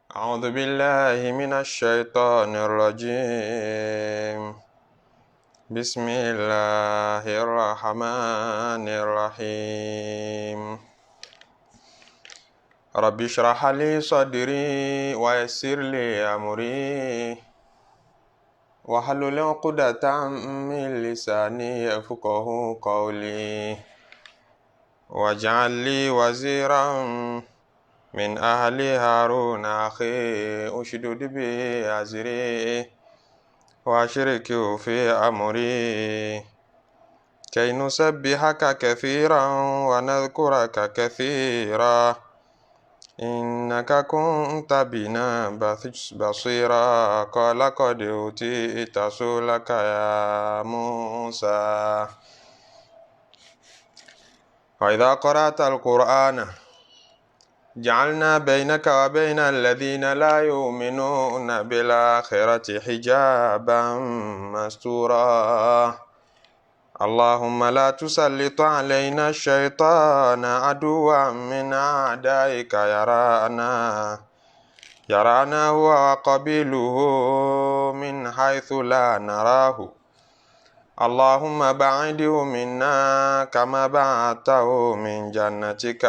أعوذ بالله من الشيطان الرجيم. بسم الله الرحمن الرحيم. رب اشرح لي صدري ويسر لي أمري واحلل عقدة من لساني يفقه قولي واجعل لي وزيرا من أهل هارون أخي أشدد به أزري وأشركه في أمري كي نسبحك كثيرا ونذكرك كثيرا إنك كنت بنا بصيرا قال قد أوتيت سؤلك يا موسى وإذا قرأت القرآن جعلنا بينك وبين الذين لا يؤمنون بالآخرة حجابا مستورا اللهم لا تسلط علينا الشيطان عدوا من أعدائك يرانا هو وقبيله من حيث لا نراه اللهم بعده منا كما بعدته من جنتك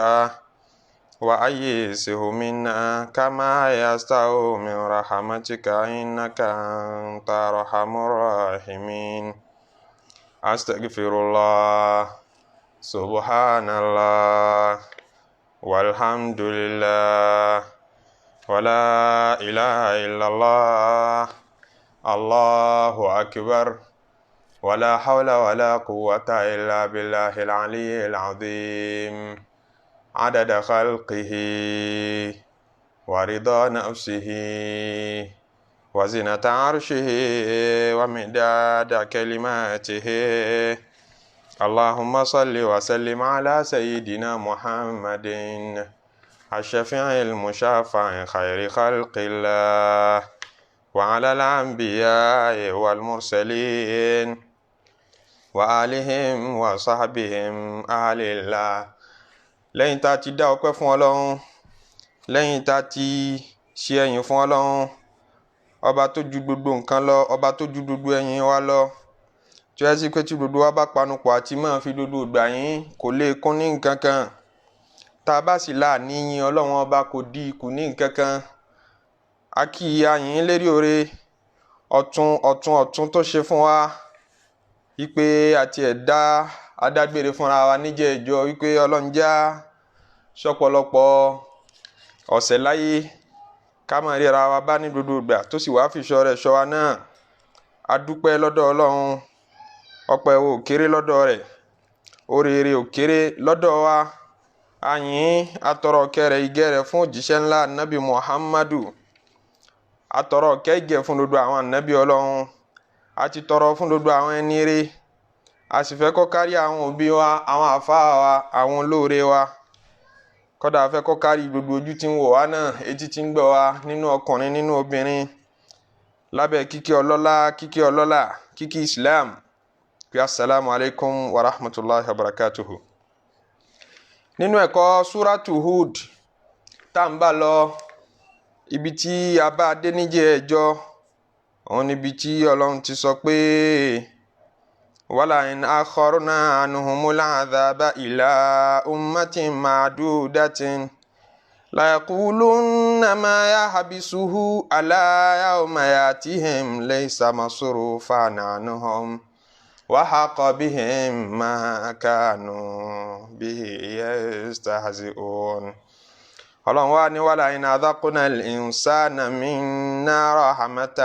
وأيسه منا كما يستاه من رحمتك إنك أنت أرحم الراحمين أستغفر الله سبحان الله والحمد لله ولا إله إلا الله الله أكبر ولا حول ولا قوة إلا بالله العلي العظيم عدد خلقه ورضا نفسه وزنة عرشه ومداد كلماته اللهم صل وسلم على سيدنا محمد الشفيع المشفع خير خلق الله وعلى الأنبياء والمرسلين وآلهم وصحبهم أهل الله. Lẹ́yìn tá a ti dá ọpẹ́ fún Ọlọ́run, lẹ́yìn tá a ti ṣe ẹ̀yìn fún Ọlọ́run, ọba tó ju gbogbo nǹkan lọ, ọba tó ju gbogbo ẹ̀yìn wa lọ, tí ó yẹ sí pé tí gbogbo wa bá panupọ̀ àti máa fi gbogbo ìgbà yín kò lè kún ní nǹkan kan. Tá a bá sì láàní yìn Ọlọ́run ọba kò dí ikù ní nǹkan kan. A kì í yìn lérí oore ọ̀tún tó ṣe fún wa, wípé àti ẹ̀dá adágbére fúnra wa níjẹ́ ìjọ wípé Ọlọ́run já sọ́pọ̀lọpọ̀ ọ̀sẹ̀ láyé ká máa ríra wa bá ní gbogbo ìgbà tó sì wá fìṣọ́ rẹ̀ ṣọ́ wa náà. A dúpẹ́ lọ́dọ̀ Ọlọ́run, ọpẹ́ wo ò kéré lọ́dọ̀ rẹ̀, oríire ò kéré lọ́dọ̀ wa. A yìn, a tọrọ kẹrẹ ìgẹ́ rẹ̀ fún òjíṣẹ́ ńlá Nábì Muhammadu, a tọrọ kẹ́ ìgẹ́ fún gbogbo àwọn ànábì Ọlọ́run, a ti tọrọ fún gbogbo àwọn ẹni rere, a sì fẹ́ kó kárí àwọn òbí wa, àwọn àfáà wa, àwọn olóore wa. Kódà a fẹ́ kó kárí gbogbo ojú tí ń wò wá náà, etí tí ń gbọ́ wa, nínú ọkùnrin nínú obìnrin, lábẹ́ kíkí ọlọ́lá, kíkí Islam, pé assalamu alaikum wa rahmatullahi wa barakatuhu. Nínú ẹ̀kọ́ Súratu Hud tá ń bá lọ, ibi tí a bá dé níjẹ́ ẹjọ́, òun níbi tí Ọlọ́run ti sọ pé وَلَئِنْ أَخَّرْنَا عَنْهُمُ الْعَذَابَ إِلَى أُمَّةٍ مَّعْدُودَةٍ لَيَقُولُنَّ مَا يَحْبِسُهُ أَلَا يَوْمَ يَأْتِيهِمْ لَيْسَ مَصْرُوفًا عَنْهُمْ وَحَاقَ بِهِم مَّا كَانُوا بِهِ يَسْتَهْزِئُونَ. Ọlọ́run wá ní وَلَئِنْ أَذَقْنَا الْإِنسَانَ مِنَّا رَحْمَةً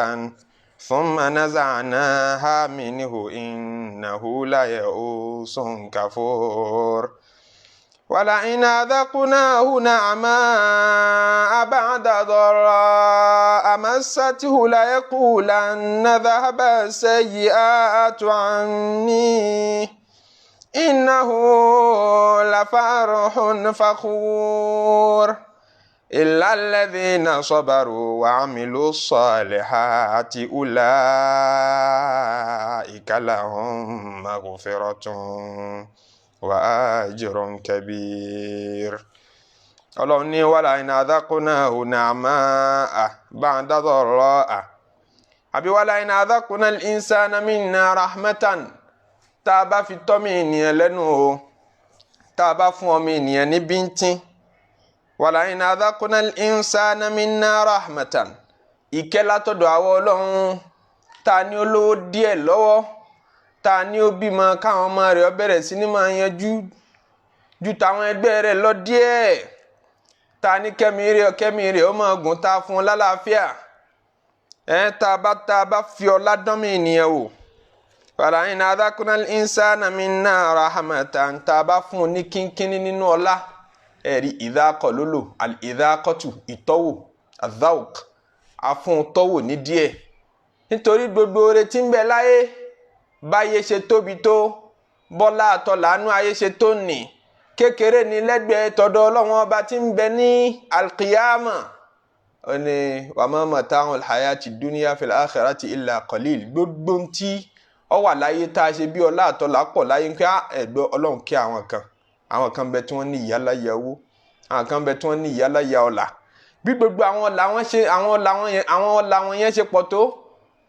ثم نزعناها منه إنه ليئوس كفور ولئن أذقناه نعماء بعد ضراء مسته ليقولن ذهب السيئات عني إنه لفرح فخور إلا الذين صبروا وعملوا الصالحات أولئك لهم مغفرة وأجر كبير. ọlọ́run ní wàlá iná adhakunahu na'maa ba'da dharraa àbí wàlá iná adhakuna al-insana minna rahmatan tá a bá fi tọ́mì ènìyàn lẹ́nu o tá a bá fún ọmọ ènìyàn ní bíntín wàlá iná adhakuna al-insana minna rahmatan ìkẹ́ látọ̀dọ̀ àwọn ọlọ́run tá a ní olówó díẹ̀ lọ́wọ́ tá a ní ó bímọ káwọn ọmọ rẹ̀ bẹ̀rẹ̀ sí ní máa yanjú ju táwọn ẹgbẹ́ rẹ̀ lọ díẹ̀ tá a ní kẹ́mi rẹ̀ ó máa gùn tá a fún un lálàáfíà tá a bá fi ọlá dánmì ènìyàn wò wàlá iná adhakuna al-insana minna rahmatan tá a bá fún un ní kínkínní nínú ọlá ẹ̀rí ìdákọ̀ lólò al-ìdákọ̀tù ìtọ́wò adhauk afún tọ́wò ní díẹ̀ nítorí gbogbo oore tí ń bẹ láyé báyé ṣe tóbi tó bọ́lá àtọ́lánú ayé ṣe tó nì kékeré ní lẹ́gbẹ̀ẹ́ tọ̀dọ̀ ọlọ́wọ́n ọba tí ń bẹ ní alqiyama ó ní wa ma mata'ul hayati dunya fil akhirati illa qalil gbogbo tí ó wà láyé tá a ṣe bí ọlá àtọ́lá pọ̀ láyé ń pẹ́ ẹ̀gbọ́ ọlọ́run kí àwọn kan bẹ tí wọ́n ní ìyáláyà owó àwọn kan bẹ tí wọ́n ní ìyáláyà ọlá bí gbogbo àwọn ọlá wọn yẹn ṣe pọ̀ tó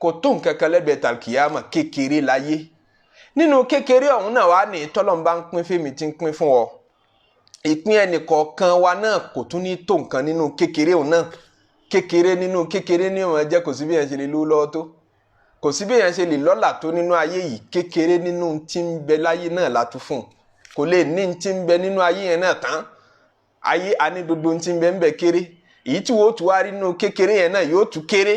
kò tó nǹkan kan lẹ́gbẹ̀ẹ́ tàlkìyàmà kékeré láyé nínú kékeré ọ̀hún náà wà ní tọ́lọ́n bá ń pín fèmí tí ń pín fún ọ ìpín ẹnìkọ̀ọ̀kan wa náà kò tún ní tó nǹkan nínú kékeré ọ̀hún náà kékeré nínú kékeré ní ọmọ ẹjẹ́ kò sí bí yẹn ṣe lè lówó lọ́wọ́ tó kò sí bí yẹn ṣe lè lọ́là tó nínú ayé yìí kékeré nínú tí ń bẹ láyé náà látú fún kò lè ní tí ń bẹ nínú ayé yẹn náà tán ayé àní gbogbo tí ń bẹ ń bẹ kéré èyí tí wọ́n tún wá rí nínú kékeré yẹn náà yóò tún kéré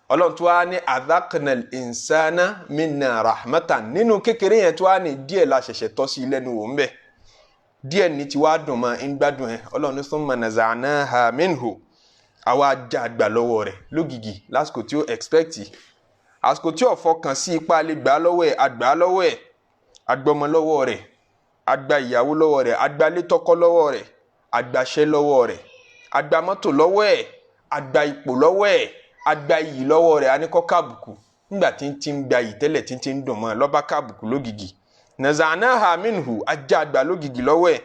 ọlọ́run tó wá ní adhaqna al-insana minna rahmatan nínú kékeré yẹn tó wá ní díẹ̀ la ṣẹ̀ṣẹ̀ tọ́ sí lẹ́nu wò ń bẹ̀ díẹ̀ ní ti wá dùn mọ́ ń gbádùn ẹ̀ ọlọ́run ní thumma naza'naha minhu àwa ajá àgbà lọ́wọ́ rẹ̀ lógìgì lásìkò tí ó expect àsìkò tí ó fọkàn sí ipá lè gbà lọ́wọ́ ẹ̀ àgbà lọ́wọ́ ẹ̀ agbọmọ lọ́wọ́ rẹ̀ àgbà ìyàwó lọ́wọ́ rẹ̀ àgbà létọ́kọ́ lọ́wọ́ rẹ̀ àgbàṣẹ́ lọ́wọ́ rẹ̀ àgbà mọ́tò lọ́wọ́ ẹ̀ àgbà ipò lọ́wọ́ ẹ̀ àgbà iyì lọ́wọ́ rẹ̀ aníkọ́ kábùkù nígbà tí ń ti ń gba yìí tẹ́lẹ̀ tí ń ti ń dùn mọ́ lọ́ba kábùkù lógìgì naza'naha minhu ajá àgbà lógìgì lọ́wọ́ ẹ̀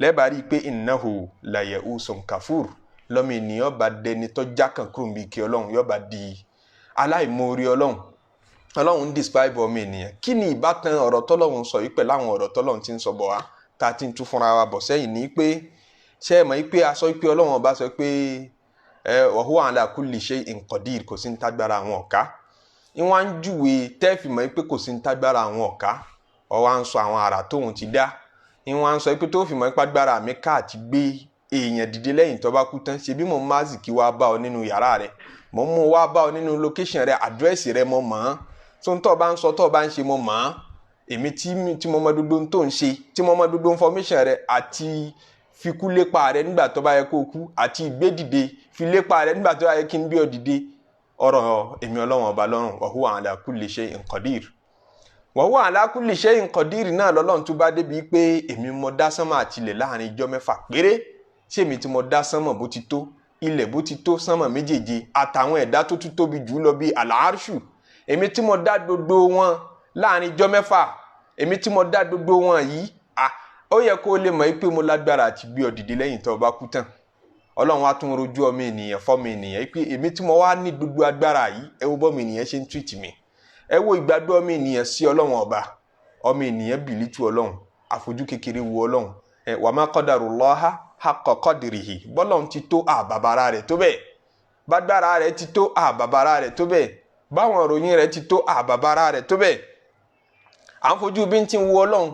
lẹ́bàá rí i pé innahu la ya'usun kafur lọ́mọ ènìyàn bá dẹni tó jákàn kúrò níbi kí ọlọ́run yóò bá di aláìmoore ọlọ́run ń describe ọmọ ènìyàn kí ni ìbátan ọ̀rọ̀ tọ́lọ́run sọ yìí pẹ̀lú àwọn ọ̀rọ̀ tọ́lọ́run ti ń sọ bọ̀ wá tá a ti ń tún fúnra wa bọ̀ sẹ́yìn ní pé ṣé ẹ mọ̀ pé a sọ pé ọlọ́run ọba sọ pé wa huwa ala kulli shay'in qadir kò sí ń tágbára àwọn ọ̀ká ìwọ̀n ń júwe tẹ́ẹ̀fì mọ̀ pé kò sí ń tágbára àwọn ọ̀ká ọwọ́ à ń sọ àwọn àrà tóun ti dá ìwọ̀n ń sọ pé tó fi mọ̀ pé agbára mi ká àti gbé èèyàn dìde lẹ́yìn tó bá kú tán ṣe bí mo máa zì kí wá bá ọ nínú yàrá rẹ mo mú wá bá ọ nínú location rẹ àdírẹ́sì rẹ mo mọ̀ ọ́n tó ń tọ́ bá ń sọ tọ́ bá ń ṣe mo mọ̀ ọ́n èmi tí mo mọ gbogbo tó ń ṣe tí mo mọ gbogbo information rẹ àti fikú lépa rẹ nígbà tó bá yẹ kó kú àti ìgbé dìde fi lépa rẹ nígbà tó bá yẹ kí n bí ọ dìde ọ̀rọ̀ èmi Ọlọ́run ọba lọ́rùn wa huwa ala kulli shay'in qadir wa huwa ala kulli shay'in qadir náà lọ́lọ́run tó bá débi pé èmi mo dá sánmà àtilẹ̀ láàrin ijọ́ mẹ́fà péré ṣé èmi tí mo dá sánmà bó ti tó ilẹ̀ bó ti tó sánmà méjèèje àtàwọn ẹ̀dá tó tún tóbi jù lọ bí al-arshu èmi tí mo dá gbogbo wọn láàrin ijọ́ mẹ́fà èmi tí mo dá gbogbo wọn yìí ó yẹ kó lè mọ̀ pé mo lágbára àti gbé ọ dìde lẹ́yìn tó bá kú tán ọlọ́run wá tún rojú ọmọ ènìyàn fọ́mọ ènìyàn pé èmi tí mo wá ní gbogbo agbára yìí ẹ wo bọ́mọ ènìyàn ṣe ń treat mi ẹ wo ìgbàgbọ́ ọmọ ènìyàn sí ọlọ́run ọba ọmọ ènìyàn bìlítù ọlọ́run àfojú kékeré wo ọlọ́run wa ma qadarullaha haqqa qadrihi bọ́lọ́run ti tó àbàbàrà rẹ̀ tó bẹ́ẹ̀ bágbára rẹ̀ ti tó àbàbàrà rẹ̀ tó bẹ́ẹ̀ báwọn ìròyìn rẹ̀ ti tó àbàbàrà rẹ̀ tó bẹ́ẹ̀ à ń fojú bí ń ti wo ọlọ́run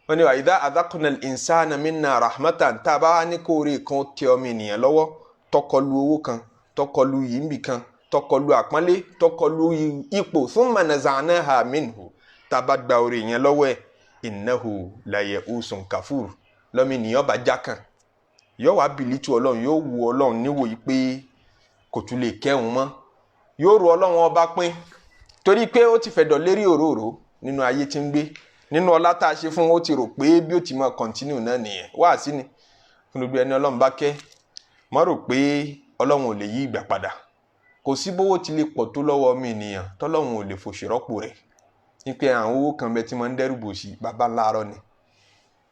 wọ́n ní wa idha adhaqna al-insana minna rahmatan tá a bá wá ní kóore kan tẹ ọmọ ènìyàn lọ́wọ́ tọkọlu owó kan tọkọlu yìí kan tọkọlu àpọ́nlé tọkọlu ipò thumma naza'naha minhu tá a bá gba oore yẹn lọ́wọ́ ẹ̀ innahu la ya'usun kafur lọ́mọ ènìyàn bá jákàn yóò wá bìlítù ọlọ́run yóò wu ọlọ́run níwò yìí pé kò tún lè kẹ́hùn mọ́ yóò ru ọlọ́run ọba pín torí pé ó ti fẹ̀dọ̀ lérí òróró nínú ayé tí ń gbé nínú ọlá tá a ṣe fún ó ti rò pé bí ó ti máa kọ̀ntínú náà nìyẹn wá sí ni fún gbogbo ẹni ọlọ́run bá kẹ́ mọ́ rò pé ọlọ́run ò lè yí ìgbà padà kò sí bówó ti lè pọ̀ tó lọ́wọ́ ọmọ ènìyàn tọ́lọ́run ò lè fòṣì rọ́pò rẹ̀ ní pé àwọn owó kan bẹ tí máa ń dẹ́rù bòṣì bàbá ńláàárọ̀ ni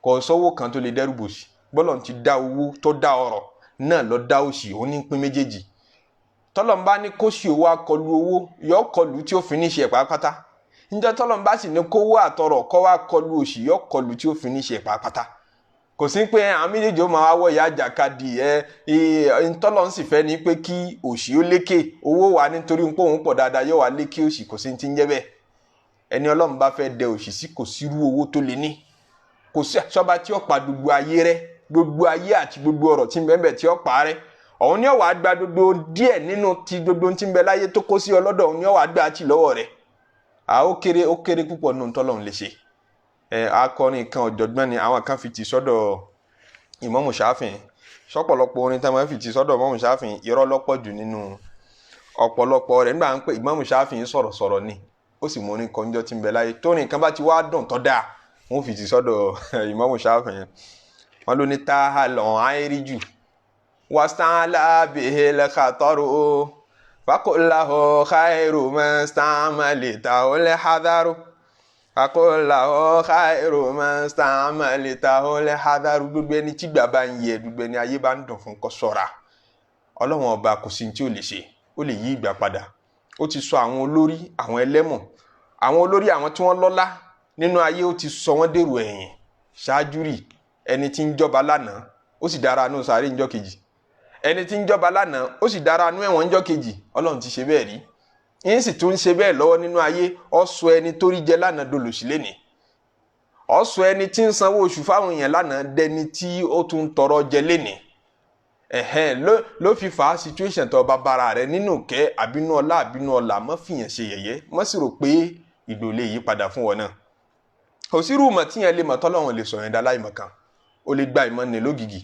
kò sówó kan tó lè dẹ́rù bòṣì bọ́lọ̀ ti dá owó tó dá ọrọ̀ náà lọ dá òṣì ó ní pín méjèèjì tọ́lọ́run bá ní kóṣì owó akọlù owó yọ kọlù tí ó fi ní ṣe pàápàá níjọ́ tọ́lọ́run bá sì ní kówó àtọrọ̀ kọ́ wá kọlù òṣì yọ kọlù tí ó fi ní ṣe pàápàá kò sí pé àwọn méjèèjì ó máa wá wọ ìyá àjàkadì ntọ́lọ́run sì fẹ́ ni pé kí òṣì ó lékè owó wà nítorí pé òun pọ̀ dáadáa yóò wá lékè òṣì kò sí ti ń jẹ́ bẹ́ẹ̀ ẹni Ọlọ́run bá fẹ́ dẹ òṣì sí kò sírú owó tó lè ní kò sí àṣọba tí ó pa gbogbo ayé rẹ gbogbo ayé àti gbogbo ọ̀rọ̀ tí ń bẹ ńbẹ̀ tí ó pa rẹ òun ni ó wá gba gbogbo díẹ̀ nínú ti gbogbo tí ń bẹ láyé tó kó sí ọlọ́dọ̀ òun ni ó wá gbà tí lọ́wọ́ rẹ̀ ó kéré púpọ̀ nínú tọ́lọ́run lè ṣe akọrin kan ọ̀jọ̀gbọ́n ni àwọn kan fi ti sọ́dọ̀ Ìmámù Ṣáfi'í sọ́pọ̀lọpọ̀ orin tá máa fi ti sọ́dọ̀ Ìmámù Ṣáfi'í irọ́ lọ́pọ̀ jù nínú ọ̀pọ̀lọpọ̀ rẹ̀ nígbà pé Ìmámù Ṣáfi'í sọ̀rọ̀ ni ó sì mú orin kọjọ́ tí ń bẹ láyé tórin kan bá ti wá dùn tó dáa wọ́n fi ti sọ́dọ̀ Ìmámù Ṣáfi'í wọ́n ló ní táhà lọ́n àìríjù wàstàlá bihil khataru fakullahu khairu mastamalitahu lihadaru fakullahu khairu mastamalitahu lihadaru gbogbo ẹni tí gbà bá ń yẹ gbogbo ẹni ayé bá ń dùn fún kó ṣọ́ra Ọlọ́run ọba kò sí tí ó lè ṣe ó lè yí ìgbà padà ó ti sọ àwọn olórí àwọn ẹlẹ́mọ̀ àwọn olórí àwọn tí wọ́n lọ́lá nínú ayé ó ti sọ wọ́n dèrò ẹ̀yìn ṣáájú rí ẹni tí ń jọba lánàá ó sì dára nù sáré ńjọ́ kejì ẹni tí ń jọba lánàá ó sì dára nù ẹ̀wọ̀n ńjọ́ kejì Ọlọ́run ti ṣe bẹ́ẹ̀ rí yín sì tún ń ṣe bẹ́ẹ̀ lọ́wọ́ nínú ayé ó sọ ẹni tó rí jẹ lánàá dolòṣì lénìí ó sọ ẹni tí ń sanwó oṣù fáwọn èèyàn lánàá dẹni tí ó tún tọrọ jẹ lénìí ló fi fà á situation tó bá bára rẹ nínú kẹ́ àbínú ọlá má fìyàn ṣe yẹ̀yẹ́ má sì rò pé ìdòlè yí padà fún wọn náà kò sí rúùmọ̀ tíyẹn lè mọ̀ tọ́lọ́run lè sọ̀yìn dá láìmọ̀ kan ó lè gba ìmọ̀ ní lógìgì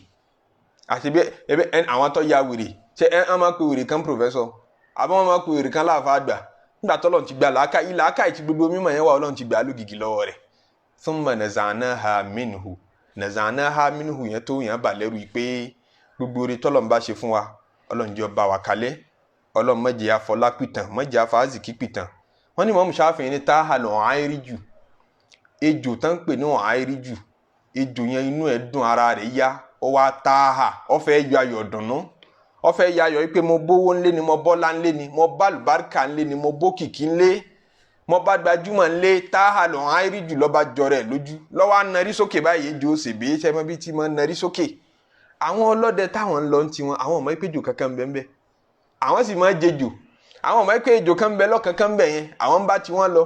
àti ẹbẹ àwọn tó ya wèrè ṣe ẹ máa pe wèrè kan professor àbí wọn máa pe wèrè kan láàfà àgbà nígbà tọ́lọ́run ti gba làákà ìtì gbogbo mímọ̀ yẹn wà Ọlọ́run ti gbà lógìgì lọ́wọ́ rẹ̀ thumma naza'naha minhu yẹn tó yẹn bà lẹ́rù pé gbogbo orí tọ́lọ́run bá ṣe fún wa Ọlọ́run jẹ́ ọba wa kalẹ̀ Ọlọ́run má jẹ́ afọlá pìtàn má jẹ́ afáàzìkí pìtàn wọ́n ní Ìmámù Ṣáfi'í ní táhà lọ́n àìríjù ejò tán pè ní àìríjù ejò yẹn inú ẹ̀ dùn ara rẹ̀ yá ó wá táhà ó fẹ́ yọ ayọ̀ dùnnú ó fẹ́ yọ ayọ̀ pé mo bówó ńlé ni mo bọ́lá ńlé ni mo bá àlùbáríkà ńlé ni mo bókìkí ńlé mo bá gbajúmọ̀ ńlé táhà lọ́n àìríjù lọ́ba jọrẹ̀ lójú lọ́wọ́ á narí sókè báyìí ejò ṣèbí ṣẹ́mọ́ bí tí mo narí sókè àwọn ọlọ́dẹ táwọn ń lọ ń tiwọn àwọn ọmọ ìpéjò kankan bẹ́ẹ̀ àwọn sì máa jẹjò àwọn ọmọ ìpé ejò kan bẹ lọ́kankan bẹ̀ yẹn àwọn ń bá tiwọn lọ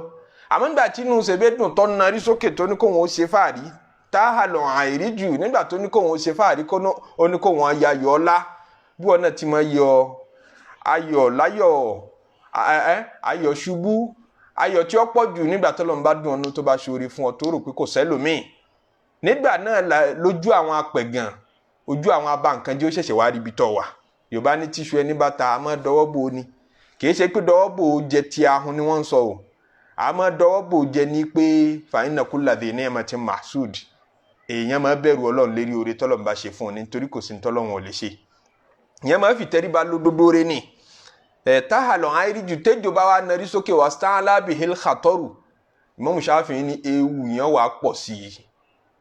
àmọ́ nígbà tí inú ṣèbé dùn tó narí sókè tó ní kóhun ó ṣe fàárí táhà lọ àìríjù nígbà tó ní kóhun ó ṣe fàárí ó ní kóhun ayọ̀ ọlá bí wọn náà ti máa yọ ayọ̀ láyọ̀ ayọ̀ ṣubú ayọ̀ tí ó pọ̀ jù nígbà tó lọ́n bá dùn ọ́nú tó bá ṣoore fún ọ tó rò pé kò sẹ́lòmíì nígbà náà lójú àwọn apẹ̀gàn ojú àwọn abá nǹkan jẹ́ ó ṣẹ̀ṣẹ̀ wá ríbi tọ̀ wà Yorùbá ní tíṣu ẹni bàtà àmọ́ dọwọ́ bò ó ni kìí ṣe pé dọwọ́ bò ó jẹ ti ahun ni wọ́n ń sọ o àmọ́ dọwọ́ bò ó jẹ ní pé fàyínà kúlà dé ní ẹ̀mọ́ ti mahsud èèyàn máa bẹ̀rù Ọlọ́run lérí oore tọ́lọ́run bá ṣe fún un nítorí kò sí tọ́lọ́run ò lè ṣe ìyẹn máa fi tẹríba lódodo rẹ ni táhàlọ́ àìríjù tẹ́jọ́ bá wà narí sókè wá stánlá bihil khataru Ìmámù Ṣáfi'í ní ewu yẹn wà pọ̀ sí i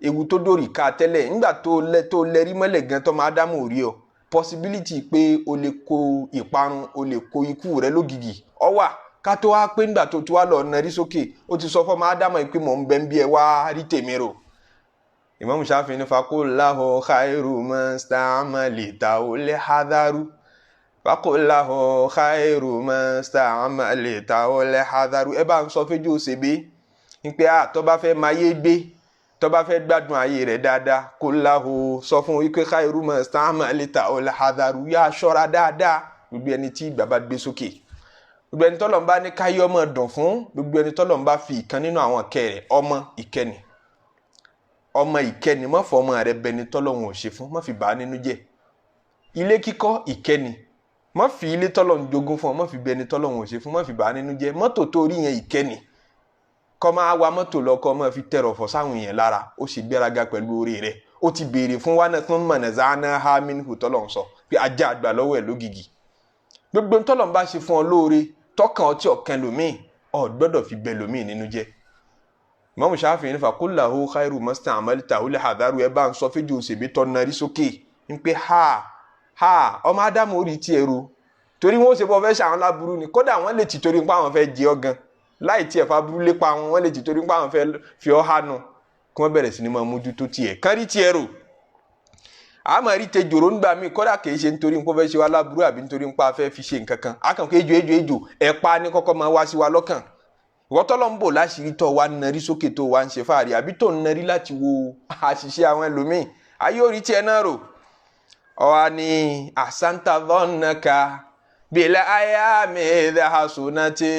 ewu tó dórí ká tẹ́lẹ̀ nígbà tó lẹ́rí mọ́lẹ̀ gan tó máa dámú orí ọ possibility pé o lè kó ìparun o lè kó ikú rẹ lógìgì ọ wà ká tó wá pé nígbà tó wá lọ narí sókè ó ti sọ fọmọ ádámọ̀ pé mò ń bẹ ń bí ẹ wá rí tèmi rò Ìmámù Ṣáfi'í ní fakullahu khairu mastamalitahu lihadaru fakullahu khairu mastamalitahu lihadaru ẹ bá ń sọ fẹjọ òṣèbé ń pé tó bá fẹ́ máa yé gbé tó bá fẹ́ gbádùn ayé rẹ̀ dáadáa kó láhùn sọ fún wípé khairu mastamalitahu lihadaru yá ṣọ́ra dáadáa gbogbo ẹni tí ìgbà bá gbé sókè gbogbo ẹni tọ́lọ̀ ń bá ní káyọ́ ọmọ dùn fún gbogbo ẹni tọ́lọ̀ ń bá fi ìkan nínú àwọn kẹrẹ̀ ọmọ ìkẹni má fọ ọmọ rẹ bẹni tọ́lọ̀ wọn ò ṣe fún má fi bà á nínú jẹ́ ilé kíkọ́ ìkẹni má fi ilé tọ́lọ̀ ń jogún fún ọ má fi bẹni tọ́lọ̀ wọn ò ṣe fún má fi bà á nínú jẹ́ mọ́tò tó rí yẹn ìkẹni kọ́ máa wa mọ́tò lọ kọ́ máa fi tẹ̀rọ̀ fọ́ sáwọn èèyàn lára ó sì gbéraga pẹ̀lú orí rẹ̀ ó ti béèrè fún wa náà tún mọ̀nà zana haminu tọ́lọ̀ ń sọ pé ajá àgbà lọ́wọ́ ẹ̀ lógìgì gbogbo tọ́lọ̀ ń bá ṣe fún ọ lóore tọkàn ọtí ọ̀kan lòmíì ọ gbọ́dọ̀ fi bẹ lòmíì nínú jẹ́ Imam Shafi'i ní faqul lahu khayru masta'maltahu lihadharu ẹ bá ń sọ fẹ́jọ́ òṣèbí tọ́ narí sókè ń pé ha ọmọ Ádámù orí tí ẹrù torí wọn ó ṣe bọ́ fẹ́ ṣe àwọn láburú ni kódà wọ́n lè ti torí pé àwọn fẹ́ jẹ ọ gan láì tiẹ̀ fa burú lépa wọn wọ́n lè ti torí pé àwọn fẹ́ fi ọ hánu kí wọ́n bẹ̀rẹ̀ sí ni máa mójútó tiẹ̀ kán rí tiẹ̀ rò àmọ́ rí te jòrò ńgbà míì kódà kìí ṣe nítorí pé fẹ́ ṣe wá láburú àbí nítorí pé a fẹ́ fi ṣe nǹkan kan a kàn kó ejò ẹ̀pa ní kọ́kọ́ máa wá sí wa lọ́kàn ìwọ tọ́lọ́ ń bò láṣìírí tó wá narí sókè tó wá ń ṣe fáàrí àbí tó ń narí láti wo àṣìṣe àwọn ẹlòmíì ayé orí tiẹ̀ náà rò ọ̀wá ni àsántà dhannaka bila ayami dhahasunati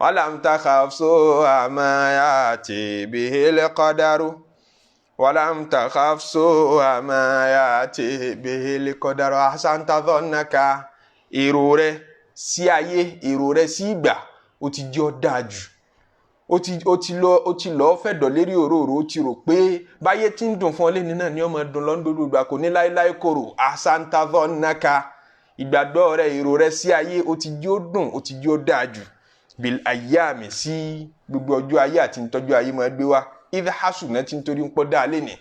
walam takhaf su'ama yati bihil qadaru walam takhaf su'ama yati bihil qadaru àsántà dhannaka èrò rẹ sí ayé èrò rẹ sí ìgbà ó ti jẹ́ ọ́ dáa jù ó ti lọ fẹ̀dọ̀ lérí òróró ó ti rò pé báyé tí ń dùn fún ọ lẹ́ni náà ni ọmọ dùn lọ́ndọ̀dọ̀ ìgbà kò ní láéláé kòrò àsántà dhannaka ìgbàgbọ́ rẹ èrò rẹ sí ayé ó ti jẹ́ ó dùn ó ti jẹ́ ó dáa jù bil ayyami sí gbogbo ọjọ́ ayé àti ntọ́jú ayé máa gbé wá idh hasunati nítorí ń pọ́ dáa lẹ́nì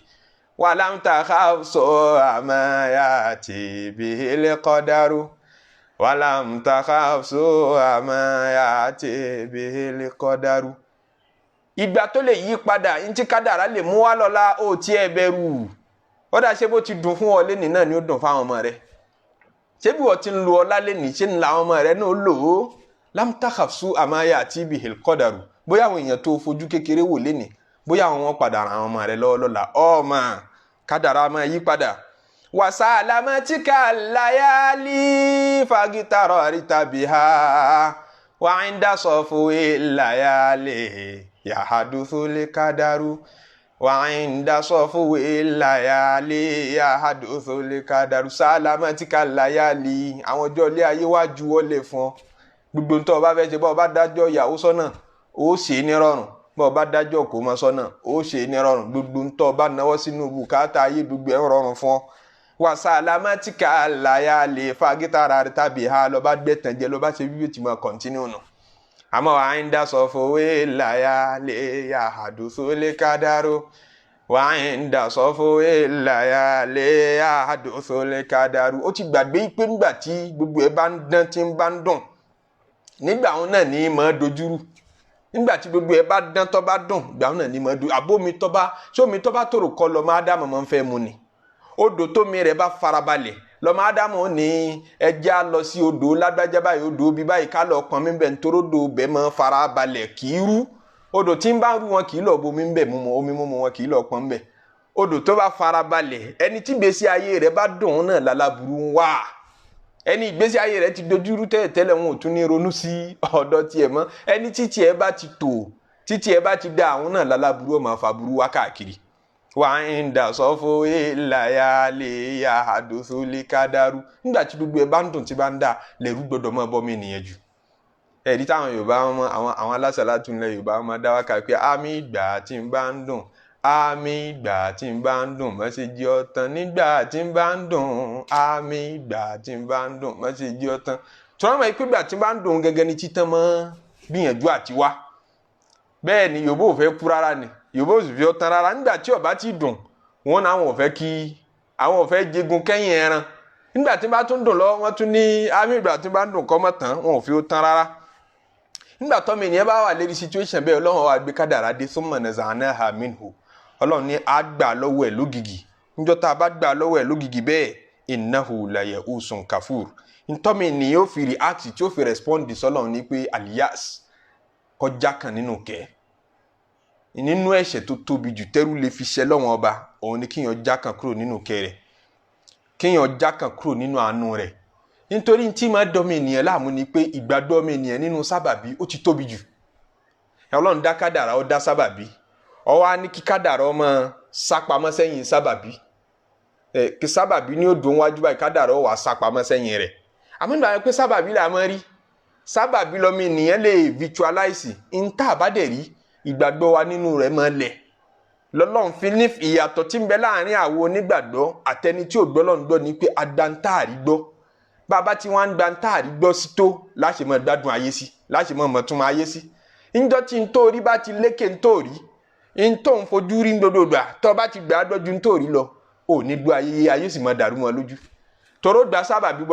walam takhaf su'ama yati bihil qadaru walam takhaf su'ama yati bihil qadaru ìgbà tó lè yí padà ntí kádàrá lè mú wá lọ́la ó tiẹ̀ bẹ̀rù ó dá ṣe bó ti dùn fún ọ lẹ́nì náà ni ó dùn fáwọn ọmọ rẹ ṣé bí wọ́n ti ń lo ọlá lẹ́nì ṣé ń la àwọn ọmọ rẹ náà lò ó lam takhaf su'ama yati bihil qadaru bóyá àwọn èèyàn tó fojú kékeré wò lẹ́nì bóyá àwọn wọn padà ràn àwọn ọmọ rẹ lọ́wọ́ lọ́la ọmọ kádàrá máa yí padà wasalamatika layali fagitararita biha wa inda sofuwi layali yahaduthul kadaru wa inda sofuwi layali yahaduthul kadaru salamatika layali àwọn ọjọ́ ilé ayé wá juwọ́ lẹ̀ fún gbogbo ntọ́ bá fẹ́ ṣe bọ́ bá dájọ́ ìyàwó sọ́nà ó ṣe ní rọrùn bọ́ bá dájọ́ kò mọ́ sọ́nà ó ṣe ní rọrùn gbogbo ntọ́ bá náwó sínú bùkátà ayé gbogbo ẹ̀ rọrùn fún wasalamatika layali fagitararita biha ló bá gbé tàn jẹ ló bá ṣe bí tí mo continue nù àmọ́ wa inda sofuwi layali yahaduthul kadaru wa inda sofuwi layali yahaduthul kadaru ó ti gbàgbé pé nígbà tí gbogbo ẹ bá ń dán tí ń bá ń dùn nígbà òun náà ní máa dojúrú nígbà tí gbogbo ẹ bá dán tó bá dùn ìgbà òun náà ní máa dojú àbómi tó bá sómi tó bá tòrò kọ lọ máa dá mọ̀mọ́ ń fẹ́ mu ni odò tómi rẹ̀ bá farabalẹ̀ lọ́mọ ádámù ní ẹja lọ sí odò lágbájá báyìí odò bí báyìí ká lọ pọn mi bẹ̀ nítorí odò bẹ́ẹ̀ mọ́ farabalẹ̀ kì í rú odò tí ń bá rú wọn kì í lọ bomi ń bẹ̀ mú omi mímu wọn kì í lọ pọn bẹ̀ odò tó bá farabalẹ̀ ẹni tí ìgbésí ayé rẹ̀ bá dùn náà lálábùrú ń wá ẹni ìgbésí ayé rẹ̀ ti dojúrú tẹ́lẹ̀ wọn ò tún ní ronú sí ọ̀dọ̀ tiẹ̀ mọ́ ẹni títí ẹ bá ti tò títí ẹ bá ti dá àwọn náà lálábùrú ọmọ àfàbùrú wá káàkiri wa inda sofuwi layali yahaduthul kadaru nígbà tí gbogbo ẹ bá ń dùn tí bá ń dà lẹ́rù gbọ́dọ̀ mọ́ bọ́ mi nìyẹn jù ẹ̀rí táwọn Yorùbá àwọn alásàlátù ńlẹ̀ Yorùbá wọn dá wákà pé àmì ìgbà tí ń bá ń dùn àmì ìgbà tí ń bá ń dùn má ṣe jí ọtán nígbà tí ń bá ń dùn àmì ìgbà tí ń bá ń dùn má ṣe jí ọtán tí wọ́n mọ̀ pé ìgbà tí ń bá ń dùn gẹ́gẹ́ ni títàn mọ́ gbìyànjú àti wá bẹ́ẹ̀ ni Yorùbá ò fẹ́ kú rárá ni Yorùbá ò sì fi ọtán rárá nígbà tí ó bá ti dùn wọn náà àwọn ò fẹ́ jẹgun kẹ́yìn ẹran nígbà tí bá tún dùn lọ wọ́n tún ní àmì ìgbà tí bá ń dùn kọ́ mọ́ tán wọn ò fi ọtán rárá nígbà tọ́mọ ènìyàn bá wà lérí situation bẹ́ẹ̀ Ọlọ́run wa gbé kádàrá dé thumma naza'naha minhu Ọlọ́run ní á gbà lọ́wọ́ ẹ̀ lógìgì níjọ́ tá a bá gbà lọ́wọ́ ẹ̀ lógìgì bẹ́ẹ̀ innahu la ya'usun kafur ntọ́mọ ènìyàn ó fi react tí ó fi respond sọ́lọ́run ní pé aliyas kọjá kan nínú kẹ́ẹ́ nínú ẹ̀ṣẹ̀ tó tóbi jù tẹ́rù lè fi ṣẹ lọ́wọ́n ọba òun ni kíyàn já kan kúrò nínú kẹrẹ̀ kíyàn já kan kúrò nínú àánú rẹ̀ nítorí tí máa dọ́mọ ènìyàn láàmú ni pé ìgbàgbọ́ ọmọ ènìyàn nínú sábàbí ó ti tóbi jù Ọlọ́run dá kádàrá ó dá sábàbí ó wá ní kí kádàrá ọmọ sápamọ́ sẹ́yìn sábàbí kí sábàbí ní ó dùn wájú báyìí kádàrá ó wà sápamọ́ sẹ́yìn rẹ̀ àmọ́ nígbà pé sábàbí là máa rí sábàbí lọ́mọ ènìyàn lè visualize ń tà bá dẹ̀ rí ìgbàgbọ́ wa nínú rẹ̀ máa lẹ̀ lọ́lọ́run fi ní ìyàtọ̀ tí ń bẹ láàrin àwọn onígbàgbọ́ àtẹni tí ò gbọ́lọ́run gbọ́ ni pé adantaari gbọ́ bàbá tí wọ́n ń gbantaari gbọ́ sí tó láṣẹ mọ́ gbádùn ayé sí láṣẹ mọ́ mọ̀tún ayé sí níjọ́ tí n tó rí bá ti lékè n tó rí ntọ́ ń fojú rí gbódòdó tó bá ti gbà á dọ́jú nítorí lọ ò ní gbọ́ ayé sì máa dàrú mọ́ lójú tọ́rọ gba sábàbí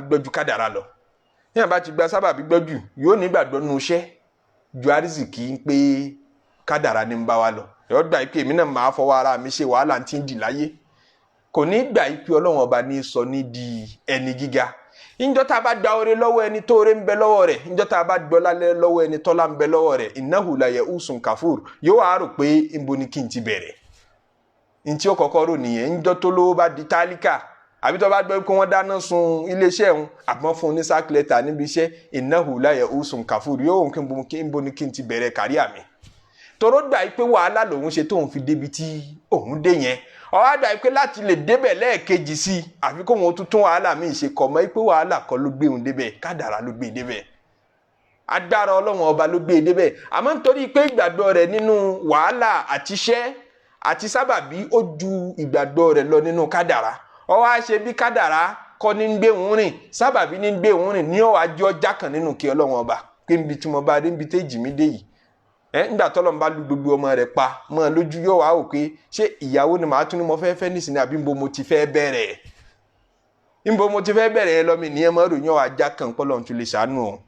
gbọ́jú kádàrá lọ yíyan bá ti gba sábàbí gbọ́jú yóò nígbàgbọ́ nínú iṣẹ́ ju àrísìkí ń pé kádàrá ní ń bá wa lọ yóò gbà pé èmi náà máa fọwọ́ ara mi ṣe wàhálà tí ń dì láyé kò ní gbà pé Ọlọ́run ọba ní sọ ní di ẹni gíga ìjọ tá a bá gba oore lọ́wọ́ ẹni tó oore ń bẹ lọ́wọ́ rẹ̀ ìjọ tá a bá gbọ́ lálẹ́ lọ́wọ́ ẹni tọ́lá ń bẹ lọ́wọ́ rẹ̀ innahu la ya'usun kafur yóò wá rò pé ìbo ni kí n ti bẹ̀rẹ̀ ntí ó kọ́kọ́ rò nìyẹn ìjọ tó lówó bá di tálíkà àbí tó bá gbọ́ pé wọ́n dáná sun iléeṣẹ́ òun àpọ́n fún ní sákìlẹ́tà níbi iṣẹ́ innahu la ya'usun kafur yóò wọ́n kí ìbo ni kí n ti bẹ̀rẹ̀ kárí àmì tọ́rọ gbà pé wàhálà lòun ṣe tóun fi débi tí òun dé yẹn ọwọ́ àgbà pé láti lè débẹ̀ lẹ́ẹ̀kejì sí àfi kó wọn tún wàhálà míì ṣe kọ̀ mọ́ pé wàhálà kọ́ ló gbé òun débẹ̀ kádàrá ló gbé débẹ̀ agbára Ọlọ́run ọba ló gbé débẹ̀ àmọ́ nítorí pé ìgbàgbọ́ rẹ̀ nínú wàhálà àti iṣẹ́ àti sábàbí ó ju ìgbàgbọ́ rẹ̀ lọ nínú kádàrá ọwọ́ àṣẹ bí kádàrá kọ́ ní ń gbé òun rìn sábàbí ní ń gbé òun rìn ní ọ̀wá jọ jákàn nínú kí Ọlọ́run ọba pé níbi tí mo bá dé níbi téjì mi dé yìí nígbà tọ́lọ́run bá lu gbogbo ọmọ rẹ̀ pa mọ́ lójú yóò wá wò pé ṣé ìyàwó ni màá tún ní mo fẹ́ fẹ́ nísìnyí àbí nbo mo ti fẹ́ bẹ̀rẹ̀ lọ́mọ ènìyàn mọ́ ròyìn ọ̀wá já kan pọ́lọ́run tún lè ṣàánú o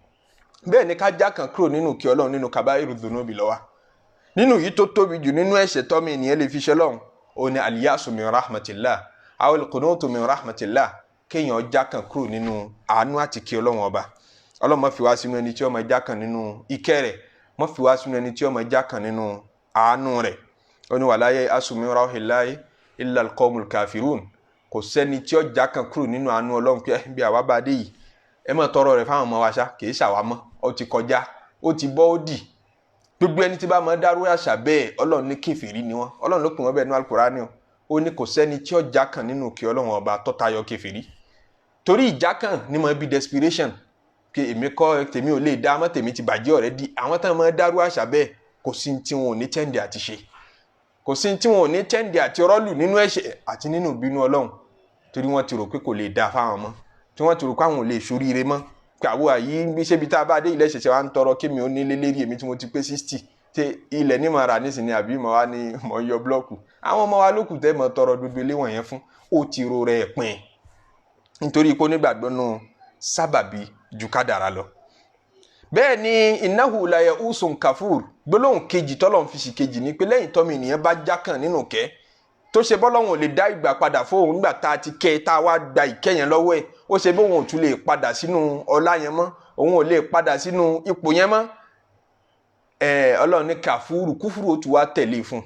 bẹ́ẹ̀ ni ká já kan kúrò nínú kí Ọlọ́run nínú kabairu dhunubi lọ́wọ́ nínú yìí tó tóbi jù nínú ẹ̀ṣẹ̀ tọ́mọ ènìyàn lè fi ṣe lọ́hùn ó ní aliyasu min rahmatillah awil qunutu min rahmatillah kéèyàn já kan kúrò nínú àánú àti kí Ọlọ́run ọba Ọlọ́run má fi wá sínú ẹni tí ó máa já kan nínú ìkẹ́ rẹ̀ má fi wá sínú ẹni tí ó máa já kan nínú àánú rẹ̀ ó ní wala ya'asu min rawhillahi illa alqawmul kafirun kò sẹ́ni tí ó já kan kúrò nínú àánú Ọlọ́run pé bí àwa bá dé yìí ẹ má tọrọ rẹ̀ fáwọn ọmọ wa ṣá kì í ṣàwa mọ́ ó ti kọjá ó ti bọ́ ó dì gbogbo ẹni tí bá máa dárú àṣà bẹ́ẹ̀ Ọlọ́run ní kèfèrí ni wọ́n Ọlọ́run ló pè wọ́n bẹ́ẹ̀ ní Al-Qur'ani ó ní kò sẹ́ni tí ó já kan nínú kí Ọlọ́run ọba tó tayọ kèfèrí torí ìjà kan ní máa bí desperation pé èmi kọ́ tèmi ò lè dá mọ́ tèmi ti bàjẹ́ already àwọn táwọn máa dárú àṣà bẹ́ẹ̀ kò sí tí wọn ò ní tẹ́ǹdì àti ṣe kò sí tí wọn ò ní tẹ́ǹdì àti rọ́ọ̀lù nínú ẹ̀ṣẹ̀ àti nínú ìbínú Ọlọ́run torí wọ́n ti rò pé kò lè dá fáwọn mọ́ tí wọ́n ti rò pé àwọn ò lè ṣoríire mọ́ pé àwọn àyí bí ṣébi tá a bá dé ilẹ̀ ṣẹ̀ṣẹ̀ wa ń tọrọ kí mi ò ní lélẹ́rìí èmi tí mo ti pé 60 tí ilẹ̀ ní màá rà nísìnyí àbí màá wá ní mọ̀ yọ blọ́ọ̀kù àwọn ọmọ wa lókùn tẹ́ mọ̀ tọrọ gbogbo ilé wọ̀nyẹn fún ó ti ro rẹ̀ pin nítorí pé onígbàgbọ́ nù sábàbí ju kádàrá lọ bẹ́ẹ̀ ni innahu la ya'usun kafur gbólóhùn kejì tọ́lọ́run fi sì kejì ní pé lẹ́yìn tọ́mọ ènìyàn bá jákàn nínú kẹ́ tó ṣe bọ́lọ́run ò lè dá ìgbà padà fóun nígbà tá a ti kẹ́ tá a wá gba ìkẹ́ yẹn lọ́wọ́ ẹ̀ ó ṣe bóun ò tún lè padà sínú ọlá yẹn mọ́ òun ò lè padà sínú ipò yẹn mọ́ Ọlọ́run ní kàfúrù kúfúrú ó tún wá tẹ̀lé fún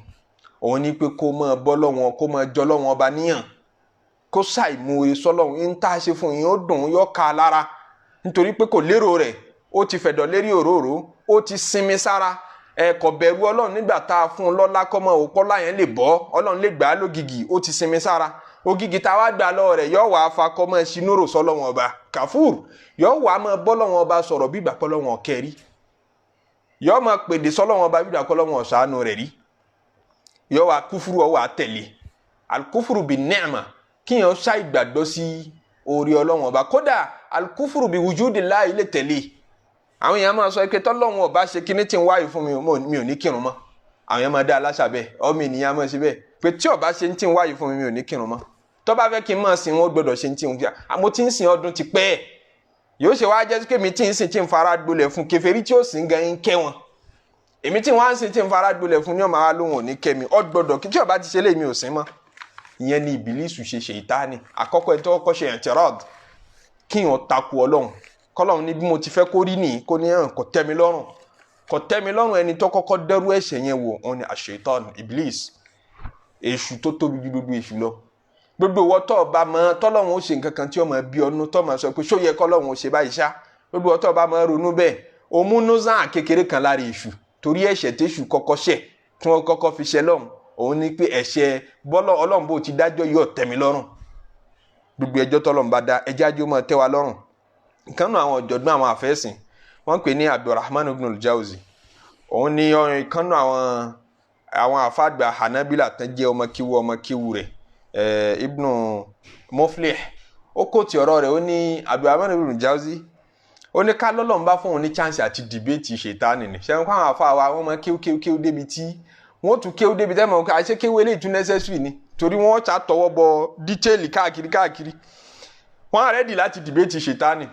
òun ní pé kó máa bọ́ lọ́wọ́n kó máa jọ lọ́wọ́n ọba níyàn kó ṣàìmoore sọ́lọ́run ń tá a ṣe fún yín ó dùn yọ ká lára nítorí pé kò lérò rẹ̀ ó ti fẹ̀dọ̀ lérí òróró ó ti sinmi sára kò bẹ̀rù Ọlọ́run nígbà tá a fún un lọ́lá kọ́mọ òpọ́lá yẹn lè bọ́ Ọlọ́run lè gbà á lógìgì ó ti sinmi sára ògìgì tá a wá gbà lọ́wọ́ rẹ̀ yọ wàá fa kọ́mọ ṣinúrò sọ́lọ́wọ́n ọba kàfúr yọ wàá máa bọ́ lọ́wọ́n ọba sọ̀rọ̀ bí ìgbà pọ́lọ́wọ́n kẹrí yọ máa pèdè sọ́lọ́wọ́n ọba bí ìgbà pọ́lọ́wọ́n ṣàánú rẹ̀ rí yọ wàá kúfúrú ọwọ́ àtẹ̀lé alkúfúrú bí nẹ́ẹ̀mà kíyàn ṣá ìgbàgbọ́ sí orí Ọlọ́run ọba kódà alkúfúrú bí wujudillahi lè tẹ̀lé àwọn èèyàn máa sọ pé tọ́lọ́run ọba ṣe kíní tí ń wáyé fún mi ò ní kírun mọ́ àwọn èèyàn máa dá aláṣà bẹ́ẹ̀ ọmọ ènìyàn máa ṣe bẹ́ẹ̀ pé tí ọba ṣe tí ń wáyé fún mi ò ní kírun mọ́ tó bá fẹ́ kí n máa sìn wọn gbọ́dọ̀ ṣe tí ń fi àmọ́ tí ń sìn ọdún ti pẹ́ yóò ṣe wáá jẹ́ pé mi tí ń sìn tí ń fara gbolẹ̀ fún kèfèrí tí ó sìn gan ń kẹ́ wọn èmi tí wọ́n á sìn tí ń fara gbolẹ̀ fún ní ọmọ wa lóhùn ò ní kẹ́ mi ọ gbọ́dọ̀ kí tí ọba ti ṣe lé mi ò sìn mọ́ ìyẹn ni ìbílísù ṣe Ṣẹ̀tánì àkọ́kọ́ ẹ̀ tó kọ́ ṣe ẹ̀tẹ̀rọ̀d kí wọ́n takò Ọlọ́run kọ́lọ́run ní bí mo ti fẹ́ kó rí nìyí kó ní ẹ̀hàn kò tẹ́ mi lọ́rùn ẹni tó kọ́kọ́ dẹ́rú ẹ̀ṣẹ̀ yẹn wò wọn ni àṣetán Iblis èṣù tó tóbi ju gbogbo èṣù lọ gbogbo ìwọ tó bá mọ tọ́lọ́run ó ṣe nǹkan kan tí ó máa bí ọnu tó máa sọ pé ṣó yẹ kọ́lọ́run ó ṣe báyìí ṣá gbogbo ìwọ tó bá máa ronú bẹ́ẹ̀ o mú nozan kékeré kan lára èṣù torí ẹ̀ṣẹ̀ téṣù kọ́kọ́ ṣẹ̀ tí wọ́n kọ́kọ́ fi ṣẹ lọ́run òun ni pé ẹ̀ṣẹ̀ bọ́lọ́ Ọlọ́run bó ti dájọ́ yóò tẹ́ mi lọ́rùn gbogbo ẹjọ́ tọ́lọ́run bá dá ẹjẹ́ ajé ó máa tẹ́ wa lọ́rùn nǹkan náà àwọn ọ̀jọ̀gbọ́n àwọn àfẹ́sìn wọ́n pè ní Abdurrahman ibn al-Jawzi òun ni nǹkan náà àwọn àfáàgbà Hanabila tán jẹ́ ọmọ kíwu rẹ̀ Ibn Muflih ó kò tí ọ̀rọ̀ rẹ̀ ó ní Abdurrahman ibn al-Jawzi ó ní ká lọ́lọ́run bá fún òun ní chance àti debate ṣètánì ni ṣe ń kó àwọn afá wa wọ́n mọ kéwú débi tí wọ́n tún kéwú débi tẹ́ mọ̀ ká ṣe kéwú eléyìí tún necessary ni torí wọ́n ṣá tọwọ́ bọ detail káàkiri wọ́n á ready láti debate ṣètánì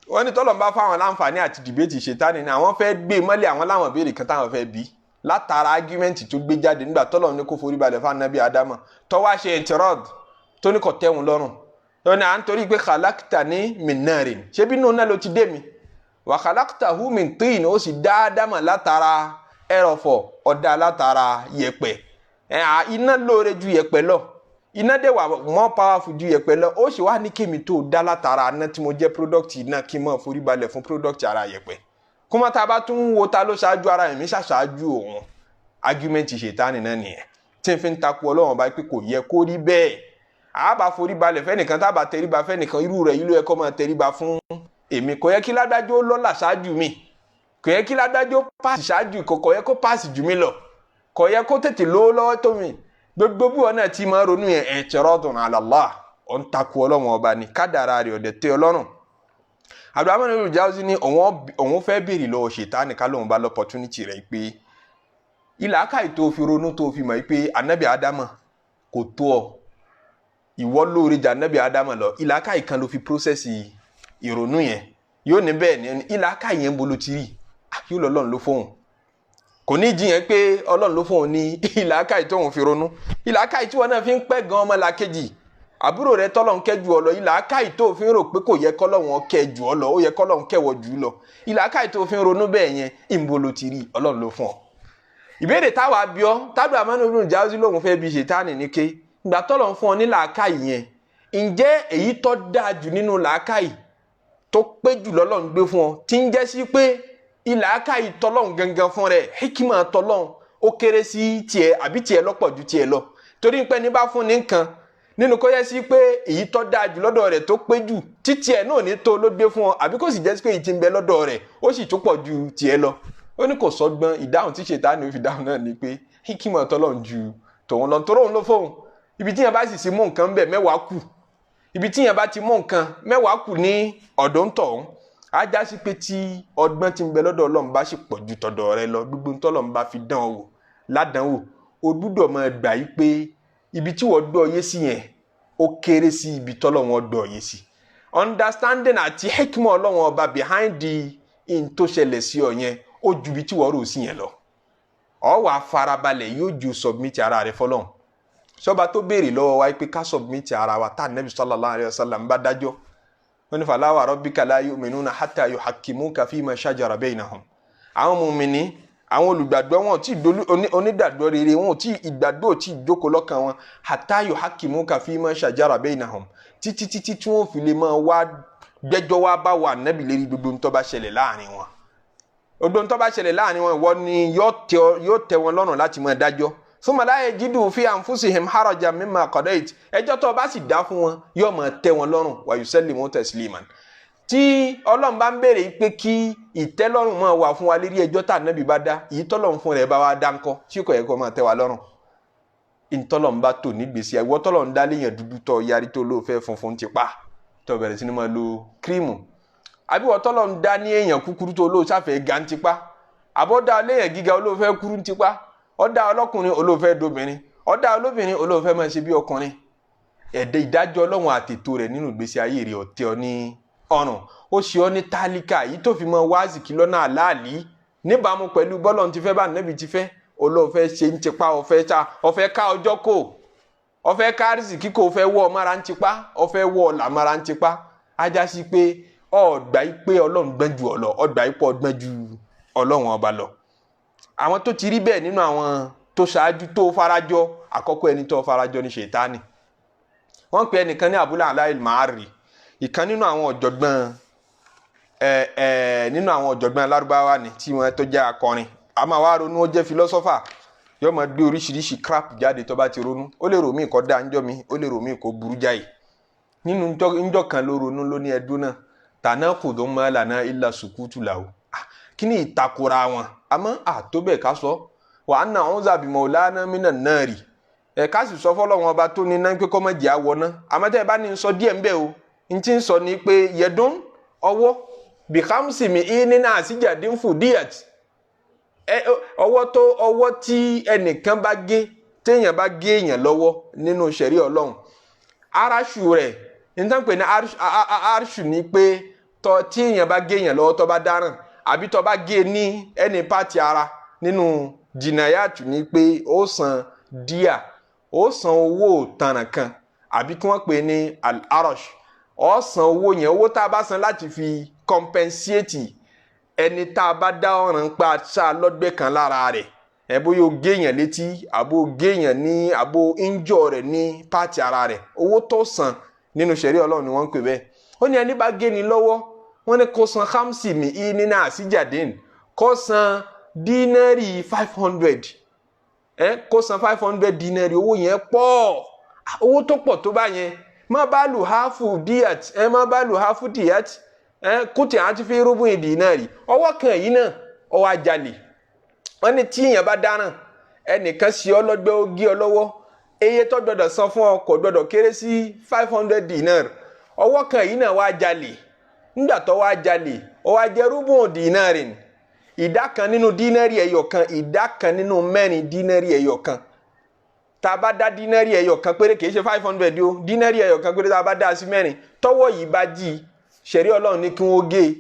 wọ́n ní tọ́lọ́run bá fáwọn láǹfààní àti debate ṣètánì ni àwọn fẹ́ gbé mọ́lẹ̀ àwọn láwọn béèrè kan táwọn fẹ́ bí látara argument tó gbé jáde nígbà tọ́lọ́run ní kó forí balẹ̀ fún Ànábì Ádámù tó wá ṣe intirad tó ní kò tẹ́wọn lọ́rùn tó ní à ń torí pé khalaqtani min narin ṣé bí nínú náà ló ti dé mi wa khalaqtahu min tin ó sì dá Ádámù látara ẹrọ̀fọ̀ ọ̀dà látara yẹ̀pẹ̀ iná lóore ju yẹ̀pẹ̀ lọ iná dẹ̀ wà more powerful ju yẹ̀pẹ̀ lọ ó sì wá ní kémi tó dá látara aná tí mo jẹ́ product iná kí n mọ̀ forí balẹ̀ fún product ara yẹ̀pẹ̀ kọ́mọ́ tá a bá tún wo ta ló ṣáájú ara ẹ̀mí ṣàṣáájú òun argument ṣètánì náà nìyẹn tí n fi ń takú Ọlọ́run bá pé kò yẹ kó rí bẹ́ẹ̀ a bá forí balẹ̀ fẹ́nìkan tá a bá tẹríba fẹ́nìkan irú rẹ̀ yìí ló yẹ kó máa tẹríba fún èmi kò yẹ kí ládájọ́ lọ́lá ṣáájú mi kò yẹ kí ládájọ́ pass ṣáájú kò yẹ kó pass jù mí lọ kò yẹ kó tètè lówó lọ́wọ́ tó mi gbogbo bí wọn náà ti máa ronú yẹn i'tiradun ala Allah ọ̀ ń takú Ọlọ́run ọba ní kádàrá rẹ̀ ọ̀dẹ̀ tẹ́ Ọlọ́run Abdulrahman ibn Jawzi ní òun fẹ́ béèrè lọ́wọ́ ṣètánì ká lóun bá l'opportunity rẹ̀ pé ìlàkàì tó fi ronú tó fi mọ̀ pé Ànábì Ádámù kò tó ọ ìwọ lóore jà Ànábì Ádámù lọ ìlàkàì kan ló fi process ìrònú yẹn yóò ní bẹ́ẹ̀ ni ìlàkàì yẹn bolo ti rí yóò lọ́lọ́run ló fóun kò ní jiyàn pé Ọlọ́run ló fóun ní ìlàkàì tóun fi ronú ìlàkàì tí wọn náà fi ń pẹ́ gan ọmọ làkejì àbúrò rẹ tọ́lọ́run kẹ́ jù ọ lọ ìlàkàì tó fi ń rò pé kò yẹ kọ́lọ́run kẹ́ jù ọ lọ ó yẹ kọ́lọ́run kẹ́wọ́ jù lọ ìlàkàì tó fi ń ronú bẹ́ẹ̀ yẹn ìbolo ti rí Ọlọ́run ló fún ọ. ìbéèrè táwa bí ọ Abdulrahman ibn Jawzi lòun fẹ́ bi ṣètánì ní ké ìgbà tọ́lọ́run fún ọ ní làákàì yẹn ǹjẹ́ èyí tó dáa jù nínú làákàì tó pé jù lọ́lọ́run gbé fún ọ tí ń jẹ́ sí pé ìlàákàì tọ́lọ́run gangan fún rẹ̀ hikima tọ́lọ́run ó kéré sí tiẹ̀ àbí tiẹ̀ lọ́pọ̀ ju tiẹ̀ lọ torí pé ní bá fún ní nǹkan nínú kó yẹ sí pé èyí tó dáa jù lọ́dọ̀ rẹ̀ tó pé jù títí ẹ̀ náà ní tó ló gbé fún ọ àbí kò sì jẹ́ sí pé èyí tí ń bẹ lọ́dọ̀ rẹ̀ ó sì tó pọ̀ ju tiẹ̀ lọ ó ní kò sọ́gbọ́n ìdáhùn tí ṣètánì fi dáhùn náà ni pé hikima tọ́lọ́run ju tòun lọ toró òun ló fóun ibi tí yẹn bá sì sí mú nǹkan bẹ̀ mẹ́wàá kù ibi tí yẹn bá ti mú nǹkan mẹ́wàá kù ní ọ̀dọ̀ ń tọ̀hún á já sí pé tí ọgbọ́n tí ń bẹ lọ́dọ̀ Ọlọ́run bá sì pọ̀ ju tọ̀dọ̀ rẹ lọ gbogbo tọ́lọ́run bá fi dán ọ wò ládánwò o gbúdọ̀ máa gbà yí pé ibi tí wọ́n gbọ́ yé sí yẹn ó kéré sí ibi tọ́lọ́run gbọ́ yé sí understanding àti hikima Ọlọ́run ọba behind the in tó ṣẹlẹ̀ sí ọ yẹn ó ju ibi tí wọ́n rò sí yẹn lọ ọ wà farabalẹ̀ yóò ju submit ara rẹ fọ́lọ́run sọba tó béèrè lọ́wọ́ wa pé ká submit ara wa tá Nabi sallallahu alayhi wa sallam bá dájọ́ wọn ní fala wa rabbika la yu'minuna hatta yuhakkimuka fima shajara bainahum àwọn mùmínì àwọn olùgbàgbọ́ wọn tí onídàgbọ́ rere wọn tí ìgbàgbọ́ tí jókòó lọ́kàn wọn hatta yuhakkimuka fima shajara bainahum títí tí wọ́n fi lè máa wá gbẹ́jọ́ wá bá wà Nabi lérí gbogbo ntó bá ṣẹlẹ̀ láàrin wọn gbogbo ntó bá ṣẹlẹ̀ láàrin wọn ìwọ ni yóò tẹ́ wọn lọ́rùn láti máa dájọ́ thumma la yajidu fi anfusihim harajan mimma qadayt ẹjọ́ tó bá sì dá fún wọn yóò máa tẹ́ wọn lọ́rùn wa yusallimu tasliman tí Ọlọ́run bá ń béèrè pé kí ìtẹ́lọ́rùn máa wà fún wa lérí ẹjọ́ tá Ànábì bá dá èyí tọ́lọ́run fún rẹ̀ bá wá dá ńkọ́ tí kò yẹ kó máa tẹ́ wa lọ́rùn ìtọ́lọ́run bá tò nígbèsí àìwọ́ tọ́lọ́run dá léèyàn dúdú tó yarí tó lóò fẹ́ funfun ti pa tó bẹ̀rẹ̀ sí ni máa lo kírímù àbíwọ́ tọ́lọ́run dá ní èèyàn kúkúrú tó lóò sáfẹ́ ga ń ti pa àbọ̀dá léèyàn gíga olóòfẹ́ kúrú ń ti pa ọ̀dà ọlọ́kùnrin olóòfẹ́ dobìnrin ọ̀dà olóbìnrin olóòfẹ́ máa ṣe bí ọkùnrin ẹ̀dẹ̀ ìdájọ́ Ọlọ́run àtètò rẹ̀ nínú ìgbésí ayé rẹ̀ ọ̀tẹ̀ ọ ní ọ̀run ó ṣe ọ ní tálíkà yìí tó fi mọ wáàzìkì lọ́nà àláàlí níbàámu pẹ̀lú bọ́lọ́run ti fẹ́ bá Ànábì ti fẹ́ olóòfẹ́ ṣe ń tipa ọ̀fẹ́ ká ọjọ́ kò ọ̀fẹ́ ká rìsìkí kò fẹ́ wọ́ ọmọ ara ń tipa ọ̀fẹ́ wọ́ ọ̀là mara ń tipa ajá sí pé ọ̀gbà yìí pé Ọlọ́run gbọ́n ju ọ̀lọ́ ọ̀gbà yìí pọ̀ gbọ́n ju Ọlọ́run ọba lọ àwọn tó ti rí bẹ́ẹ̀ nínú àwọn tó ṣáájú tó farajọ àkọ́kọ́ ẹni tó farajọ ní ṣètánì wọ́n pe ẹnìkan ní Abul Ala al-Ma'arri ìkan nínú àwọn ọ̀jọ̀gbọ́n Lárúbáwá ni tí wọ́n tó jẹ́ akọrin a máa wá ronú ó jẹ́ philosopher yóò máa gbé oríṣiríṣi crap jáde tó bá ti ronú ó lè rò mí kó dá ńjọ́ mi ó lè rò mí kó burú jáì nínú ńjọ́ kan ló ronú ló ní ẹdún náà tanaqudun ma lana illa sukutu lahu kí ni ìtakora wọn àmọ́ àtọ́bẹ̀ ká sọ wà á nà ọ́n zàbí maulana minan nari ká sì sọ fọ́lọ́run ọba tó ní náà pé kọ́ mọ̀ jẹ́ àwọ̀ náà àmọ́ tẹ́ ẹ bá ní sọ díẹ̀ ńbẹ́ o n ti ń sọ ni pé yẹ̀dún ọwọ́ bi khamsi mi'inina asijadin fudiyat ọwọ́ tí ẹnìkan bá gé téèyàn bá gé èèyàn lọ́wọ́ nínú ṣẹ̀rí Ọlọ́run arásù rẹ̀ nítorí pé ní arásù ni pé tí èèyàn bá gé èèyàn lọ́wọ́ tó bá dáràn àbí tó bá gé ní ẹni pàtì ara nínú jìnnàyàtù ni pé ó san díà ó san owó tànà kan àbí kí wọ́n pè ní al-arash ó san owó yẹn owó tá a bá san láti fi compensate ẹni tá a bá dá ọ̀ràn pa ṣá lọ́gbẹ́ kan lára rẹ̀ ẹ̀bó yóò géèyàn létí àbó géèyàn ní àbó injọ rẹ̀ ní pàtì ara rẹ̀ owó tó san nínú ṣẹ̀rí Ọlọ́run ni wọ́n ń pè bẹ́ẹ̀ ó ní ẹni bá gé ni lọ́wọ́ wọ́n ní kó san khamsi mi'inina asijadin kó san dínárì 500 kó san 500 dínárì owó yẹn pọ̀ owó tó pọ̀ tó bá yẹn má bá lù hafu díyàt má bá lù hafu díyàt kùtì àti fi rúbùn dínárì ọwọ́ kan yìí náà ọwọ́ ajalè wọ́n ní tí èèyàn bá dáná ẹnìkan sí ọlọ́gbẹ́ ó gé ọ lọ́wọ́ eye tó gbọdọ̀ san fún ọ kò gbọdọ̀ kéré sí 500 dinar ọwọ́ kan yìí náà wá jalè nígbà tó wá jalè ó wá jẹ rúbùn dínárì ìdá kan nínú dínárì ẹyọ kan ìdá kan nínú mẹ́rin dínárì ẹyọ kan tá a bá dá dínárì ẹyọ kan péré kìí ṣe 500 o dínárì ẹyọ kan péré tá a bá dá sí mẹ́rin tọ́wọ́ yìí bá jí ṣẹ̀rí Ọlọ́run ní kí wọ́n gé e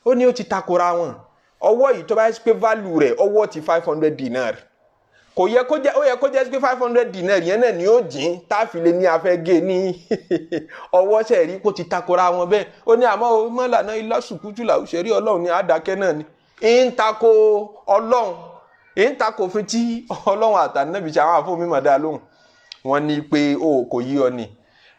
ó ní ó ti takora wọn ọwọ́ yìí tó bá yẹ pé value rẹ̀ ọwọ́ ti 500 dinar kò yẹ kó jẹ́ ó yẹ kó jẹ́ pé 500 dinar yẹn náà ni ó jìn tá a fi lè ní afẹ́ gé ní ọwọ́ ṣẹ̀rí kó ti takora wọn bẹ́ẹ̀ ó ní àmọ́ ó mọ́lànà ilá sùkútù làwọn ṣẹ̀rí Ọlọ́run ní àdàkẹ́ náà ni ń tako Ọlọ́run ń tako fi tí Ọlọ́run àtànábì ṣe àwọn àfọwọ́ mímọ̀ dá lóhùn wọ́n ní pé ó kò yí ọ ni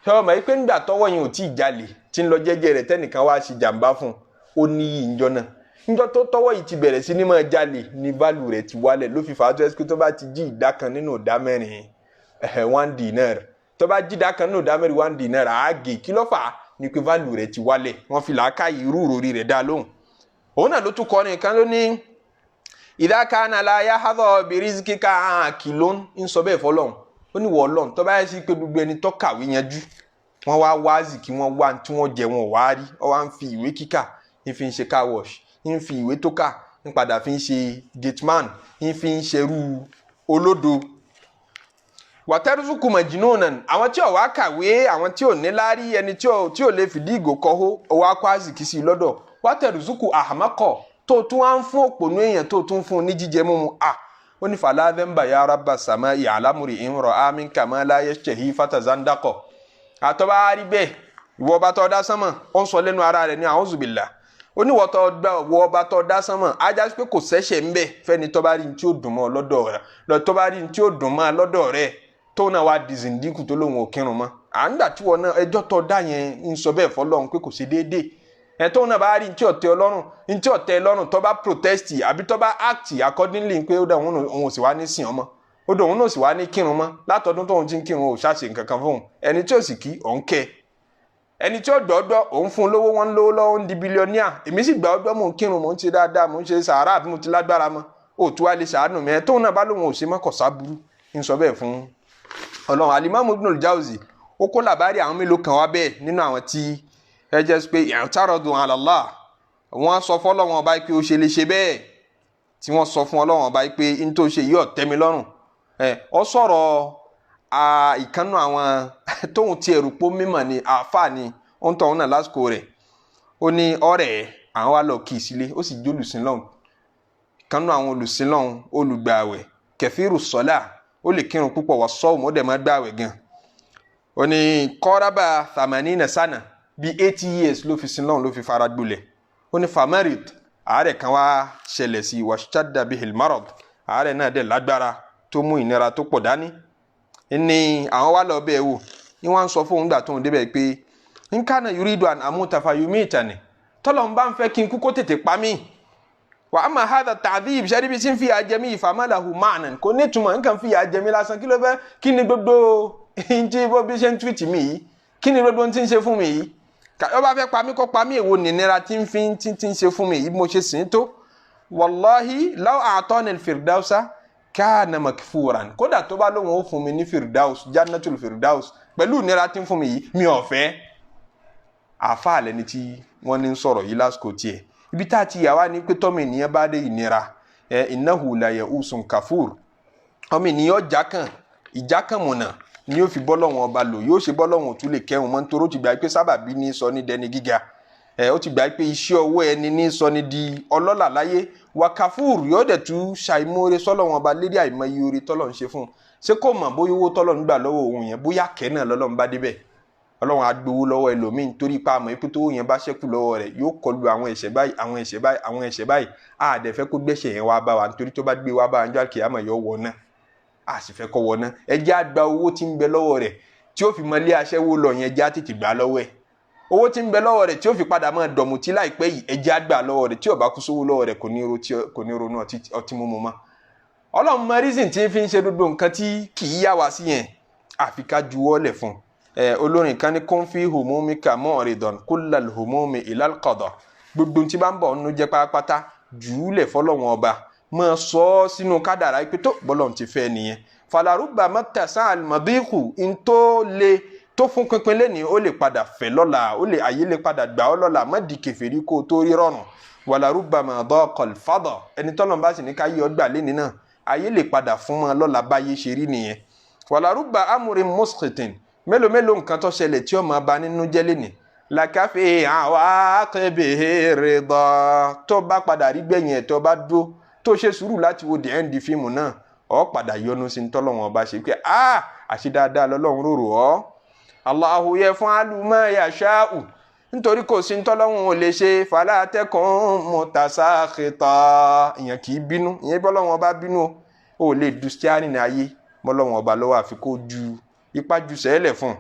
ṣé ọmọ yìí pé nígbà tọ́wọ́ yẹn ò tí ì jalè tí ń lọ jẹ́jẹ́ rẹ̀ tẹ́nìkan wá ṣe jàǹbá fún ó ní yìí níjọ́ náà níjọ́ tó tọ́wọ́ yìí ti bẹ̀rẹ̀ sí ní máa jalè ní válù rẹ̀ ti wálẹ̀ ló fi fà á tó ẹ́ pé tó bá ti jí ìdá kan nínú ìdá mẹ́rin 1 dinar tó bá jí ìdá kan nínú ìdá mẹ́rin 1 dinar àágè kí ló fà á ní pé válù rẹ̀ ti wálẹ̀ wọ́n fi làákàyè irú òròrí rẹ̀ dá lóhùn òun náà ló tún kọ́ nìkan ló ní idha kana la yahadha bi rizqika akilun ń sọ bẹ́ẹ̀ fọlọ́hún ó ní wọ́ ọlọ́run tó bá yẹ sí pé gbogbo ẹni tó kàwé yanjú wọ́n wá wáàzì kí wọ́n wá tí wọ́n jẹ wọn wá rí ọ wá ń fi ìwé kíkà ń fi ń ṣe car wash ń fi ìwé tó kà ń padà fi ń ṣe gateman ń fi ń ṣerú olódo wàtẹ́rùsùkù majnunan àwọn tí ò wá kàwé àwọn tí ò ní láárí ẹni tí ò lè fìdí ìgò kọ́hó ọwọ́ akọ àzìkí sí lọ́dọ̀ wàtẹ́rùsùkù àhàmákọ̀ tó tún wá ń fún òpònú èèyàn tó tún fún ní jíjẹ mímu ó ní fàlàdẹ́mbà ya rabba sama ìhàlámùrì ìmùrọ̀ àmín kàmá láyé ṣèhí fatazandakọ̀ àtọ́bá rí bẹ́ẹ̀ ìwọ ọba tó dá sánmọ̀ ó ń sọ lẹ́nu ara rẹ̀ ní a'udhu billah ó ní ìwọ ọba tó dá sánmọ̀ ajá pé kò sẹ́ṣẹ̀ ń bẹ̀ fẹ́ni tó bá rí ní tí ó dùn mọ́ lọ́dọ̀ rẹ̀ tó bá rí ní tí ó dùn mọ́ lọ́dọ̀ rẹ̀ tó náà wá di zìndínkù tó lóun ò kírun mọ́ à ń gbà tí wọn náà ẹjọ́ tó dá yẹn ń sọ bẹ́ẹ̀ fọlọ́run pé kò sí déédéé ẹ̀ tó náà bá rí ní tí ọ̀tẹ̀ ọlọ́run ní tí ọ̀tẹ̀ ọlọ́run tó bá protest àbí tó bá act accordingly pé ó dà òun ò sì wá ní sìn ọmọ ó dò òun náà sì wá ní kírun mọ́ látọdún tóun ti ń kírun ò ṣàṣe nǹkan kan fóun ẹni tí ò sì kí òun kẹ́ ẹni tí ó dọ́dọ́ òun fún lówó wọn lówó lọ́wọ́ ń di bílíọ̀nìà èmi sì gbà ọdọ́ mò ń kírun mò ń ṣe dáadáa mò ń ṣe sàárà àbí mo ti lágbára mọ́ ó tún wá lè ṣàánú mi ẹ tóun náà bá lóun ò ṣe mọ́kọ̀ sábúrú ń sọ bẹ́ẹ̀ fún Ọlọ́run Al-Imam Ibnul Jawzi ó kó làbárí àwọn mélòó kan wá bẹ́ẹ̀ nínú àwọn tí ẹ jẹ́ pé i'taradu ala Allah wọ́n sọ fún Ọlọ́run ọba pé ó ṣe lè ṣe bẹ́ẹ̀ tí wọ́n sọ fún Ọlọ́run ọba pé n tó ṣe yìí ò tẹ́ mi lọ́rùn ọ sọ̀rọ̀ ìkànnù àwọn tóun ti ẹ̀rù pó mímọ̀ ni àáfà ni ó ń tọ̀ ọ́n náà lásìkò rẹ̀ ó ní ọ̀rẹ́ àwọn wa lọ kì í sílé ó sì jó olùsìnlọ́hún ìkànnù àwọn olùsìnlọ́hún olùgbààwẹ̀ kẹfìrù sọ́lá ó lè kírun púpọ̀ wá sọ́ọ̀mù ó dẹ̀ máa gbààwẹ̀ gan ó ní kọ́rábà thamanina sana bíi 80 years ló fi sinlọ́hún ló fi fara gbolẹ̀ ó ní famarit àárẹ̀ kan wá ṣẹlẹ̀ sí wàṣíṣàdà bihil marad àárẹ̀ náà dẹ̀ lágbára tó mú ìnira tó pọ̀ dání ní àwọn wá lọ bẹ́ẹ̀ wò ní wọ́n sọ fóun gbà tóun débẹ̀ pé nkánà yuridu an amuta fayumitani tọ́lọ̀ ń bá ń fẹ́ kí n kú kó tètè pa mí wa amma hadha ta'dhib ṣẹ́ríbi tí ń fi àjẹmí ìfàmàlàhù ma'nan kò ní ìtumọ̀ nǹkan fi àjẹmí lásán kí ló fẹ́ kí ni gbogbo ìjì bó bí ṣe ń tweet mi yìí kí ni gbogbo tí ń ṣe fún mi yìí ó bá fẹ́ pa mí kó pa mí èwo nìnira tí ń ṣe fún mi yìí mo ṣe sìn tó wallahi law a'tani al-firdausa kana makfuran kódà tó bá lóun ó fún mi ní firdaus jannatul firdaus pẹ̀lú ìnira tí ń fún mi yìí mi ò fẹ́ àfáà lẹni tí wọ́n ní sọ̀rọ̀ yìí lásìkò tiẹ̀ ibi tá ti yà wá ní pé tọ́mọ ènìyàn bá dé ìnira innahu la ya'usun kafur ọmọ ènìyàn ìjákànmọ̀nà ni yóò fi bọ́lọ́wọ́n ọba lò yóò ṣe bọ́lọ́wọ́n tún lè kẹ́hùn mọ́ nítorí ó ti gbà pé sábàbí ní sọ ní dẹni gíga ó ti gbà pé iṣẹ́ ọwọ́ ẹni ní sọ ní di ọlọ́lá láyé wa kafur yóò dẹ̀ tún ṣàìmóore sọ́lọ́wọ́n ọba lérí àìmọye oore tọ́lọ̀ ń ṣe fún un ṣé kò mọ̀ bóyá owó tọ́lọ̀ ń gbà lọ́wọ́ òun yẹn bóyá kẹ́ náà lọ́lọ́ ń bá débẹ̀ ọlọ́run á gbowó lọ́wọ́ ẹlòmíín torí pa àmọ́ ipò tó yẹn bá ṣẹ́kù lọ́wọ́ rẹ̀ yóò kọlu àwọn ẹ̀ṣẹ̀ báyìí àdẹ̀fẹ́ kó gbẹ̀ṣẹ̀ yẹn wá bá wa nítorí tó bá gbé wá bá wa níjọ́ àkìyámọ̀ yọ wọ̀ náà a sì fẹ́ kọ́ wọ̀ náà ẹjẹ́ á gba owó tí ń bẹ lọ́wọ́ rẹ̀ tí ó fi mọ ilé aṣẹ́wó lọ yẹn ẹjẹ́ á tètè gbà lọ́wọ́ ẹ̀ owó tí ń bẹ lọ́wọ́ rẹ̀ tí ó fi padà mọ́ dọ̀mùtí láìpẹ́ yìí ẹjẹ́ á gbà lọ́wọ́ rẹ̀ tí ó bá kú sówó lọ́wọ́ rẹ̀ kò ní ronú ọtí mímu mọ́ ọlọ́run mọ reason tí ń fi ń ṣe gbogbo nǹkan tí kì í yá wa sí yẹn àfi ká juwọ́ lẹ̀ fún olórin kan ní kóńfì humumika mọ́ọ̀rẹ́dọ̀n kullal humumi ilal qada gbogbo tí bá ń bọ̀ nínú jẹ́ pátápátá jùúlẹ̀ fọlọ́wọ́n ọba máa sọ ọ́ sínú kádàrá pé tó bọ́lọ̀ ti fẹ́ nìyẹn falaruba mọ́tàsán alimọ̀dínkù ntó le tó fún pínpín lẹ́ni ó lè padà fẹ́ lọ́la ayé lè padà gbà ọ́ lọ́la má di kèfèrí kó tó rí rọrùn wàlárúbà mọ̀dọ́kọ̀l fadọ̀ ẹni tọ́lọ́n bá sì ní ká yí ọgbà lẹ́ni náà ayé lè padà fún mọ́ lọ́la báyé ṣe rí nìyẹn wàlárúbà amúrin mọ́sìkìtìn mélòó nǹkan tó ṣẹlẹ̀ tí ó máa ba nínú jẹ́ lẹ́ni làkàfẹ́ àwọn akẹ́bẹ̀ẹ́rẹ́ dọ́ tó bá padà rí gbẹ̀yìn ẹ̀ tó bá dúró tó ṣe sùúrù láti wo the end fíìmù náà ọ padà yọnu sí tọ́lọ́wọ́n ọba ṣe pé àṣì dáadáa lọ́lọ́run rorò ọ́ Allahu yaf'alu ma yasha'u nítorí kò sí tọ́lọ́wọ́n ò lè ṣe fala takun mutasakhita ìyẹn kì í bínú ìyẹn bọ́lọ́wọ́n ọba bínú ó lè du stiarin ní ayé bọ́lọ́wọ́n ọba lọ́wọ́ àfi kó ju ipá ju sẹ́lẹ̀ fún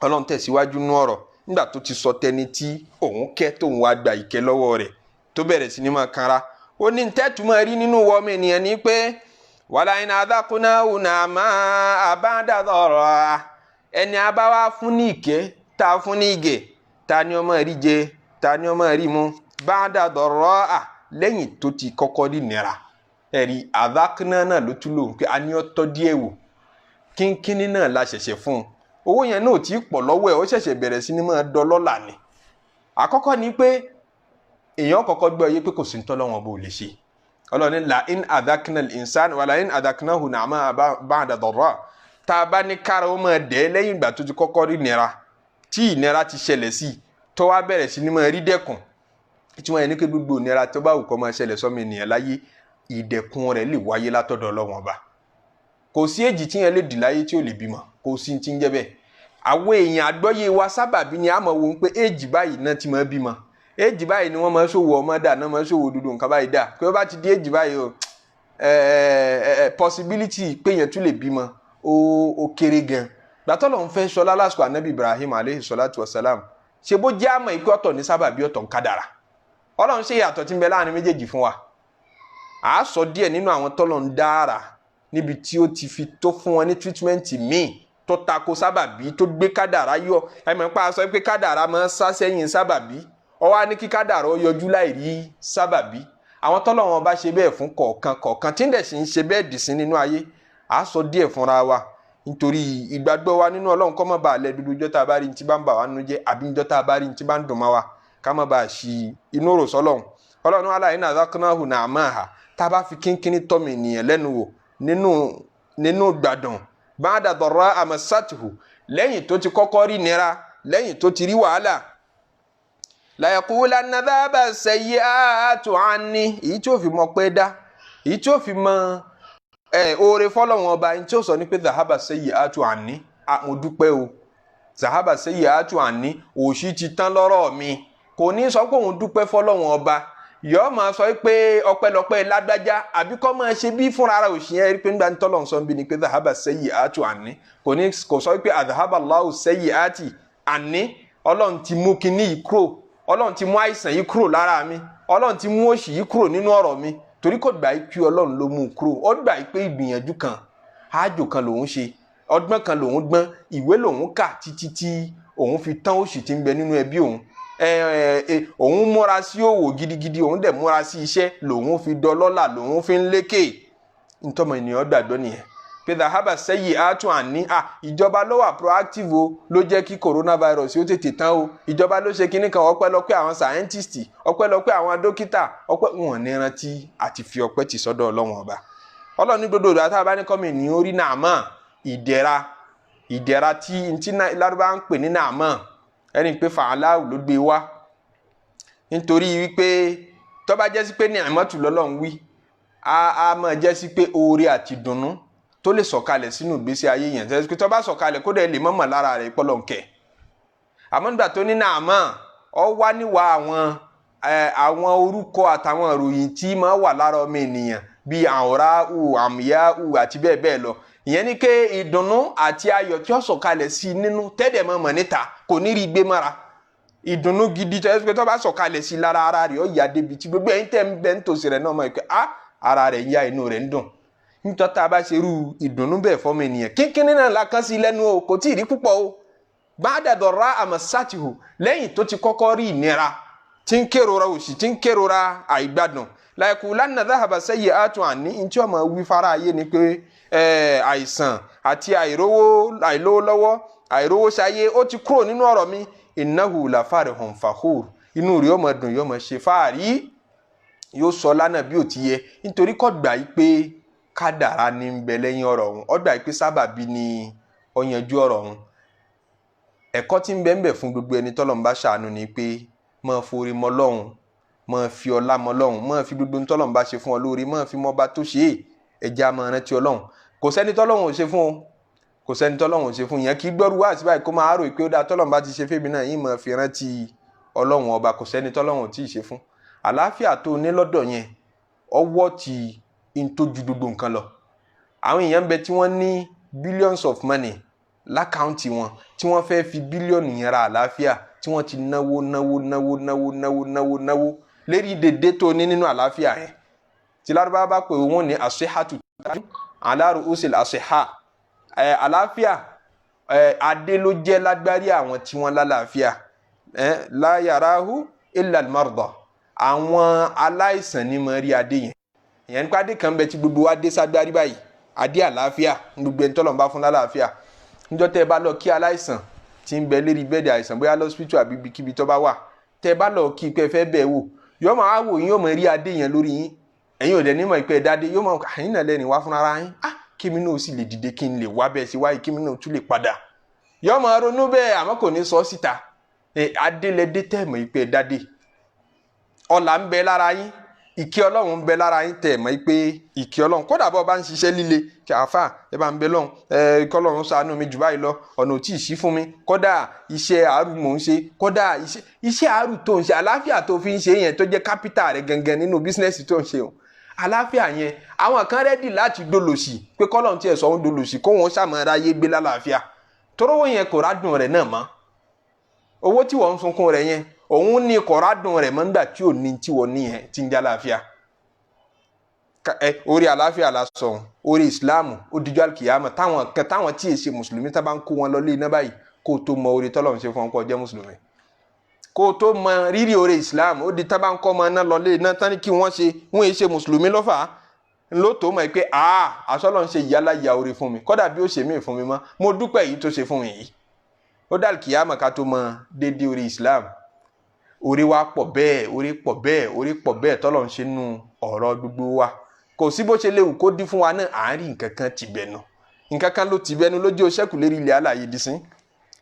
ọlọ́run tẹ̀síwájú nú ọ̀rọ̀ nígbà tó ti sọ tẹni tí òun kẹ́ tóun wá gba ìkẹ́ lọ́wọ́ rẹ̀ tó bẹ̀rẹ̀ sí ní máa kanra ó ní tẹ́tùmọ̀ rí nínú wọ́ọ̀mù ènìyàn ní pé wàlá iná adákúná una máa àbádàdọ̀rọ̀ ẹni abáwá fún ní ìkẹ́ ta fún ní ìgè ta ni ọmọ rí jẹ ta ni ọmọ rí mu bádàdọ̀rọ̀ lẹ́yìn tó ti kọ́kọ́ rí nira ẹ̀rí adákúná náà ló tún lò pé a ní ọtọ́ díẹ̀ wò kínkínní náà la ṣẹ̀ṣẹ̀ fún un owó yẹn náà tí pọ̀ lọ́wọ́ ẹ̀ ó ṣẹ̀ṣẹ̀ bẹ̀rẹ̀ sí ní máa dọlọ́là ni àkọ́kọ́ ni pé èèyàn kọ́kọ́ gbọ́ yé pé kò sí ń tọ́lọ́wọ́n bó lè ṣe ọlọ́ni la in adakna al-insan wala in adaknahu na'ama ba'da darra tá a bá ní kára ó máa dẹ̀ lẹ́yìn ìgbà tó ti kọ́kọ́ rí nira tí ìnira ti ṣẹlẹ̀ sí tó wá bẹ̀rẹ̀ sí ní máa rí dẹ́kun tí wọ́n yẹn ní pé gbogbo ìnira tó bá wù kó máa ṣẹlẹ̀ sọ́mọ ènìyàn láyé ìdẹ̀kun rẹ̀ lè wáyé látọ̀dọ̀ Ọlọ́run Ọba kò sí èjì tí yẹn lè dì láyé tí ò lè bímọ kò sí ti ń jẹ́ bẹ́ẹ̀ àwọn èèyàn àgbọ́yé wa sábàbí ni a mọ̀ wọ́n pé èjì báyìí náà ti máa bímọ èjì báyìí ni wọ́n máa ṣòwò ọmọ dà náà máa ṣòwò dúdú nǹkan báyìí dà pé ó bá ti di èjì báyìí o possibility pé yẹn tún lè bímọ ó kéré gan gbàtọ́ lọ́n fẹ́ sọlá lásìkò anabi Ibrahim aleyhi salatu wa salam ṣe bó jẹ́ àmọ́ ìpè ọ̀tọ̀ ní sábàbí ọ̀tọ̀ ń kádàrà Ọlọ́run ṣe yàtọ̀ tí ń bẹ láàrin méjèèjì fún wa à á sọ díẹ̀ nínú àwọn tọ́lọ̀ ń dára níbi tí ó ti fi tó fún wọn ní treatment míì tó tako sábàbí tó gbé kádàrá yọ ẹ̀mọ̀ pa sọ pé kádàrá máa ń sá sẹ́yìn sábàbí ó wá ní kí kádàrá ó yọjú láì rí sábàbí àwọn tọ́lọ̀ wọn bá ṣe bẹ́ẹ̀ fún kọ̀ọ̀kan tí ń dẹ̀ sì ń ṣe bẹ́ẹ̀ dì sí nínú ayé à á sọ díẹ̀ fúnra wa nítorí ìgbàgbọ́ wa nínú Ọlọ́run kó má bàa lẹ dúdú ọjọ́ tá a bá rí ní tí bá ń bà wá nínú jẹ́ àbí ọjọ́ tá a bá rí ní tí bá ń dùn má wa ká má bàa ṣì inú rò sọ́lọ́run Ọlọ́run aláìní àdákùnáhùn náà máa hà tá a bá fi kínkínní tọ́mọ ènìyàn lẹ́nu wò nínú gbàdàn ba'da darra amassathu lẹ́yìn tó ti kọ́kọ́ rí nira lẹ́yìn tó ti rí wàhálà la yaqulanna dhaba sayyi'atu anni èyí tí ó fi mọ pé dá èyí tí ó fi mọ oore fọ́lọ́run ọba èyí tí ó sọ ní pé dhahaba sayyi'atu anni mo dúpẹ́ o dhahaba sayyi'atu anni òṣì ti tán lọ́rọ̀ mi kò ní sọ pé òun dúpẹ́ fọ́lọ́run ọba yọọ máa sọ pé ọpẹ́lọpẹ́ lágbájá àbí kọ́ máa ṣe bí fúnra ara òṣìyẹn rí pé nígbà tí tọ́lọ̀ ń sọ bí ni pé dhahaba sayyi'atu anni kò sọ pé adhahaba Allahu sayyi'ati anni Ọlọ́run ti mú kinní yìí kúrò Ọlọ́run ti mú àìsàn yìí kúrò lára mi Ọlọ́run ti mú òṣì yìí kúrò nínú ọ̀rọ̀ mi torí kò gbà pé Ọlọ́run ló mú un kúrò ó gbà pé ìgbìyànjú kan àjò kan lòun ṣe ọgbọ́n kan lòun gbọ́n ìwé lòun kà títí tí òun fi tán òṣì tí ń bẹ nínú ẹbí òun òun múra sí òwò gidigidi òun dẹ̀ múra sí iṣẹ́ lòun fi dọlọ́là lòun fi ń lékè ntọ́mọ ènìyàn gbàgbọ́ nìyẹn pé dhahaba sayyi'atu anni ìjọba ló wà proactive o ló jẹ́ kí coronavirus ó tètè tán o ìjọba ló ṣe kinní kan ọpẹ́lọpẹ́ àwọn scientist ọpẹ́lọpẹ́ àwọn dókítà wọn ní rántí àti fi ọpẹ́ tì sọ́dọ̀ Ọlọ́run ọba Ọlọ́run ní gbogbo ìgbà tá a bá ní kọ́mi ní orí nàámà ìdẹ̀ra tí lárúbá ń pè ní nàámà ẹni pé fàáláwù ló gbé wá nítorí wípé tó bá jẹ́ sí pé ní àmọ́tù lọ́lọ́run wí a máa jẹ́ sí pé oore àti dùnnú tó lè sọ̀kalẹ̀ sínú ìgbésí ayé yẹn tẹ́lẹ̀ pé tó bá sọ̀kalẹ̀ kó dẹ̀ lè mọ̀mọ̀ lára rẹ̀ pọ́lọ́nkẹ́ àmọ́ nígbà tó ní nàámà ọ wá níwà àwọn orúkọ àtàwọn ìròyìn tí máa wà lára ọmọ ènìyàn bíi àwòrán àmìyá àti bẹ́ẹ̀ bẹ́ẹ̀ lọ ìyẹn ni pé ìdùnnú àti ayọ̀ tí ó sọ̀kalẹ̀ sí nínú tẹ́lẹ̀ mọ̀mọ̀ níta kò ní rí gbé mọ́ra ìdùnnú gidi tẹ́lẹ̀ pé tó bá sọ̀kalẹ̀ sí lára ara rẹ̀ ó yà débi tí gbogbo ẹ̀yin tẹ́ ń bẹ nítòsí rẹ̀ náà mọ̀ pé ara rẹ̀ yá inú rẹ̀ ń dùn nítorí tá a bá ṣe irú ìdùnnú bẹ́ẹ̀ fọ́mọ ènìyàn kínkínní náà la kán sí lẹ́nu o kò tí ì rí púpọ̀ o gbàdàdọ̀rá àmọ̀sátìhù lẹ́yìn tó ti kọ́kọ́ rí ìnira tí ń kérora òṣì tí ń kérora àìgbádùn láìkú lánàá dáhàbà sẹ́yìn àtún àní ní tí ọmọ wí fara ayé ni pé àìsàn àti àìlówó lọ́wọ́ àìrówó ṣayé ó ti kúrò nínú ọ̀rọ̀ mi innahu la farihun fakhur inú rẹ̀ ọmọ dùn yóò mọ̀ ṣe fáàrí yóò sọ lánàá bí ò ti yẹ nítorí kọ́ gbà yí pé kádàrá ní ń bẹ lẹ́yìn ọ̀rọ̀ ọ̀hún ó gbà yí pé sábàbí ni ó yanjú ọ̀rọ̀ ọ̀hún ẹ̀kọ́ tí ń bẹ ń bẹ fún gbogbo ẹni tọ́lọ́run bá ṣàánú ni pé máa forí mọ́ Ọlọ́run máa fi ọlá mọ́ Ọlọ́run máa fi gbogbo tọ́lọ́run bá ṣe fún ọ lórí máa fi mọ́ bá tó ṣe é ẹja máa rántí Ọlọ́run kò sẹ́ni tọ́lọ́run ò ṣe fún o kò sẹ́ni tọ́lọ́run ò ṣe fún yẹn kí gbọ́rú wá sí báyìí kó máa rò pé ó dáa tọ́lọ́run bá ti ṣe fèmí náà yín máa fi rántí Ọlọ́run ọba kò sẹ́ni tọ́lọ́run ò tí ì ṣe fún àlàáfíà tó ní lọ́dọ̀ yẹn ọwọ́ ti ń tójú gbogbo nǹkan lọ àwọn èèyàn ń bẹ tí wọ́n ní billions of money lákàùntì wọn tí wọ́n fẹ́ fi bílíọ̀nù yẹn ra àlàáfíà tí wọ́n ti náwó lérí dédé tó ní nínú àlàáfíà yẹn tí lárúbá bá pè wọ́n ní àṣehàtù aláàrú usil àṣehà àlàáfíà adé ló jẹ́ lágbárí àwọn tí wọ́n lálàáfíà la yarahu illa al-marda àwọn aláìsàn ní mọ̀ rí adé yẹn ìyẹn nípa adé kan bẹ tí gbogbo wa dé ságbárí báyìí adé àlàáfíà gbogbo ẹni tọ́lọ̀ ń bá fún lálàáfíà níjọ́ tẹ́ ẹ bá lọ kí aláìsàn tí ń bẹ lérí bẹ́ẹ̀dì àìsàn bóyá lọ́sípítù àbí ibikíbi tó bá wà tẹ́ ẹ bá lọ kí pé fẹ́ bẹ̀ wò yóò máa wò yín yóò máa rí adé yẹn lórí yín ẹ̀yin ò dẹ̀ ní mọ̀ ìpẹ́ ẹ̀dáde yóò máa àyín náà lẹ́ni wá fún ara yín kí mi náà sì lè dìde kí n lè wá bẹ́ẹ̀ sí wáyé kí mi náà tún lè padà yóò máa ronú bẹ́ẹ̀ àmọ́ kò ní sọ síta adé lẹ́dẹ́ tẹ́ mọ̀ ìpẹ́ ẹ̀dáde ọlà ń bẹ lára yín ìkẹ́ Ọlọ́run ń bẹ lára yín tẹ́ mọ̀ pé ìkẹ́ Ọlọ́run kódà bọ́ bá ń ṣiṣẹ́ líle kí àáfà ẹ bá ń bẹ lọ́hùn kọ́lọ́run ṣàánú mi jù báyìí lọ ọ̀nà ò tí ì sí fún mi kódà iṣẹ́ àárù mò ń ṣe kódà iṣẹ́ àárù tó ń ṣe àlàáfíà tó fi ń ṣe yẹn tó jẹ́ kápítà rẹ̀ gangan nínú bísínẹ́sì tó ń ṣe o àlàáfíà yẹn àwọn kan rẹ́dì láti dolòṣì pé kọ́lọ́run tiẹ̀ sọ wọn dolòṣì kó wọn ṣàmọ́ra yé gbé lálàáfíà torówó yẹn kò rádùn rẹ̀ náà mọ́ owó tí wọ́n ń sunkún rẹ̀ yẹn òun ní kò rádùn rẹ̀ mọ́ nígbà tí ò ní tí wọ́n ní yẹn ti ń jẹ́ àlàáfíà orí àlàáfíà la sọ orí ìsìláàmù ó dijọ́ àlùkìyàmọ táwọn tí èsì mùsùlùmí tá bá ń kó wọn lọ lé iná báyìí kó tó mọ orí tọ́lọ́run ṣe fún wọn kó jẹ́ mùsùlùmí kó tó mọ rírì orí ìsìláàmù ó di tá bá ń kọ́ ọmọ náà lọ lé iná tán ní kí wọ́n ṣe wọ́n èé ṣe mùsùlùmí lọ́fà ló tó mọ̀ pé àṣọlọ́run ṣe ìyálà ìyá orí fún mi kódà bí ó ṣe mí fún mi mọ́ mo dúpẹ́ yìí tó ṣe fún mi yìí ó dà àlùkìyàmọ ká tó mọ déédéé orí ìsìláàmù orí wa pọ̀ bẹ́ẹ̀ tọ́lọ́run ṣe nú ọ̀rọ̀ gbogbo wa kò sí bó ṣe léwu kó dín fún wa náà àárín nǹkan kan ti bẹ̀nu nǹkan kan ló ti bẹ̀nu lójú oṣẹ́kù lérí ilẹ̀ alàyè dísín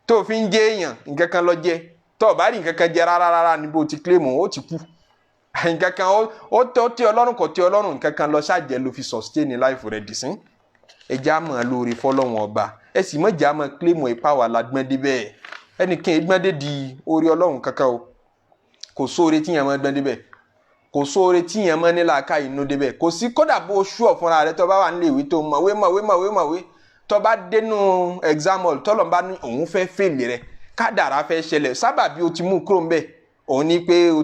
tó fi ń jẹ́ èèyàn nǹkan kan lọ jẹ́ tó bá rí nǹkan kan jẹ rárá níbo ti kílèmù ó ti kú nǹkan kan ó tẹ́ ọlọ́run kò tẹ́ ọlọ́run nǹkan kan lọ ṣáàjẹ́ ló fi sustain life rẹ̀ dísín ẹja mọ̀ lórí fọlọ́wọn ọba ẹ sì mọ̀ jà mọ̀ kílèmù ìpá wà lágbọ́ndé bẹ́ẹ̀ ẹnìkan ìgbọ́ndé di orí ọlọ́run kankan o kò sóore tíyàn mọ̀ gbọ́ndé bẹ́ẹ̀ kò sóore tíyàn mọ́ nílà ká inú débẹ̀ kò sí kódà bó ṣú ọ̀fúnra rẹ tó bá wà nílé ìwé tó mọ̀wé tó bá dénú exam hall tọ́lọ̀ bá ní òun fẹ́ fèlè rẹ kádàrá fẹ́ ṣẹlẹ̀ sábàbí o ti mú kúrò ńbẹ̀ òun ní pé o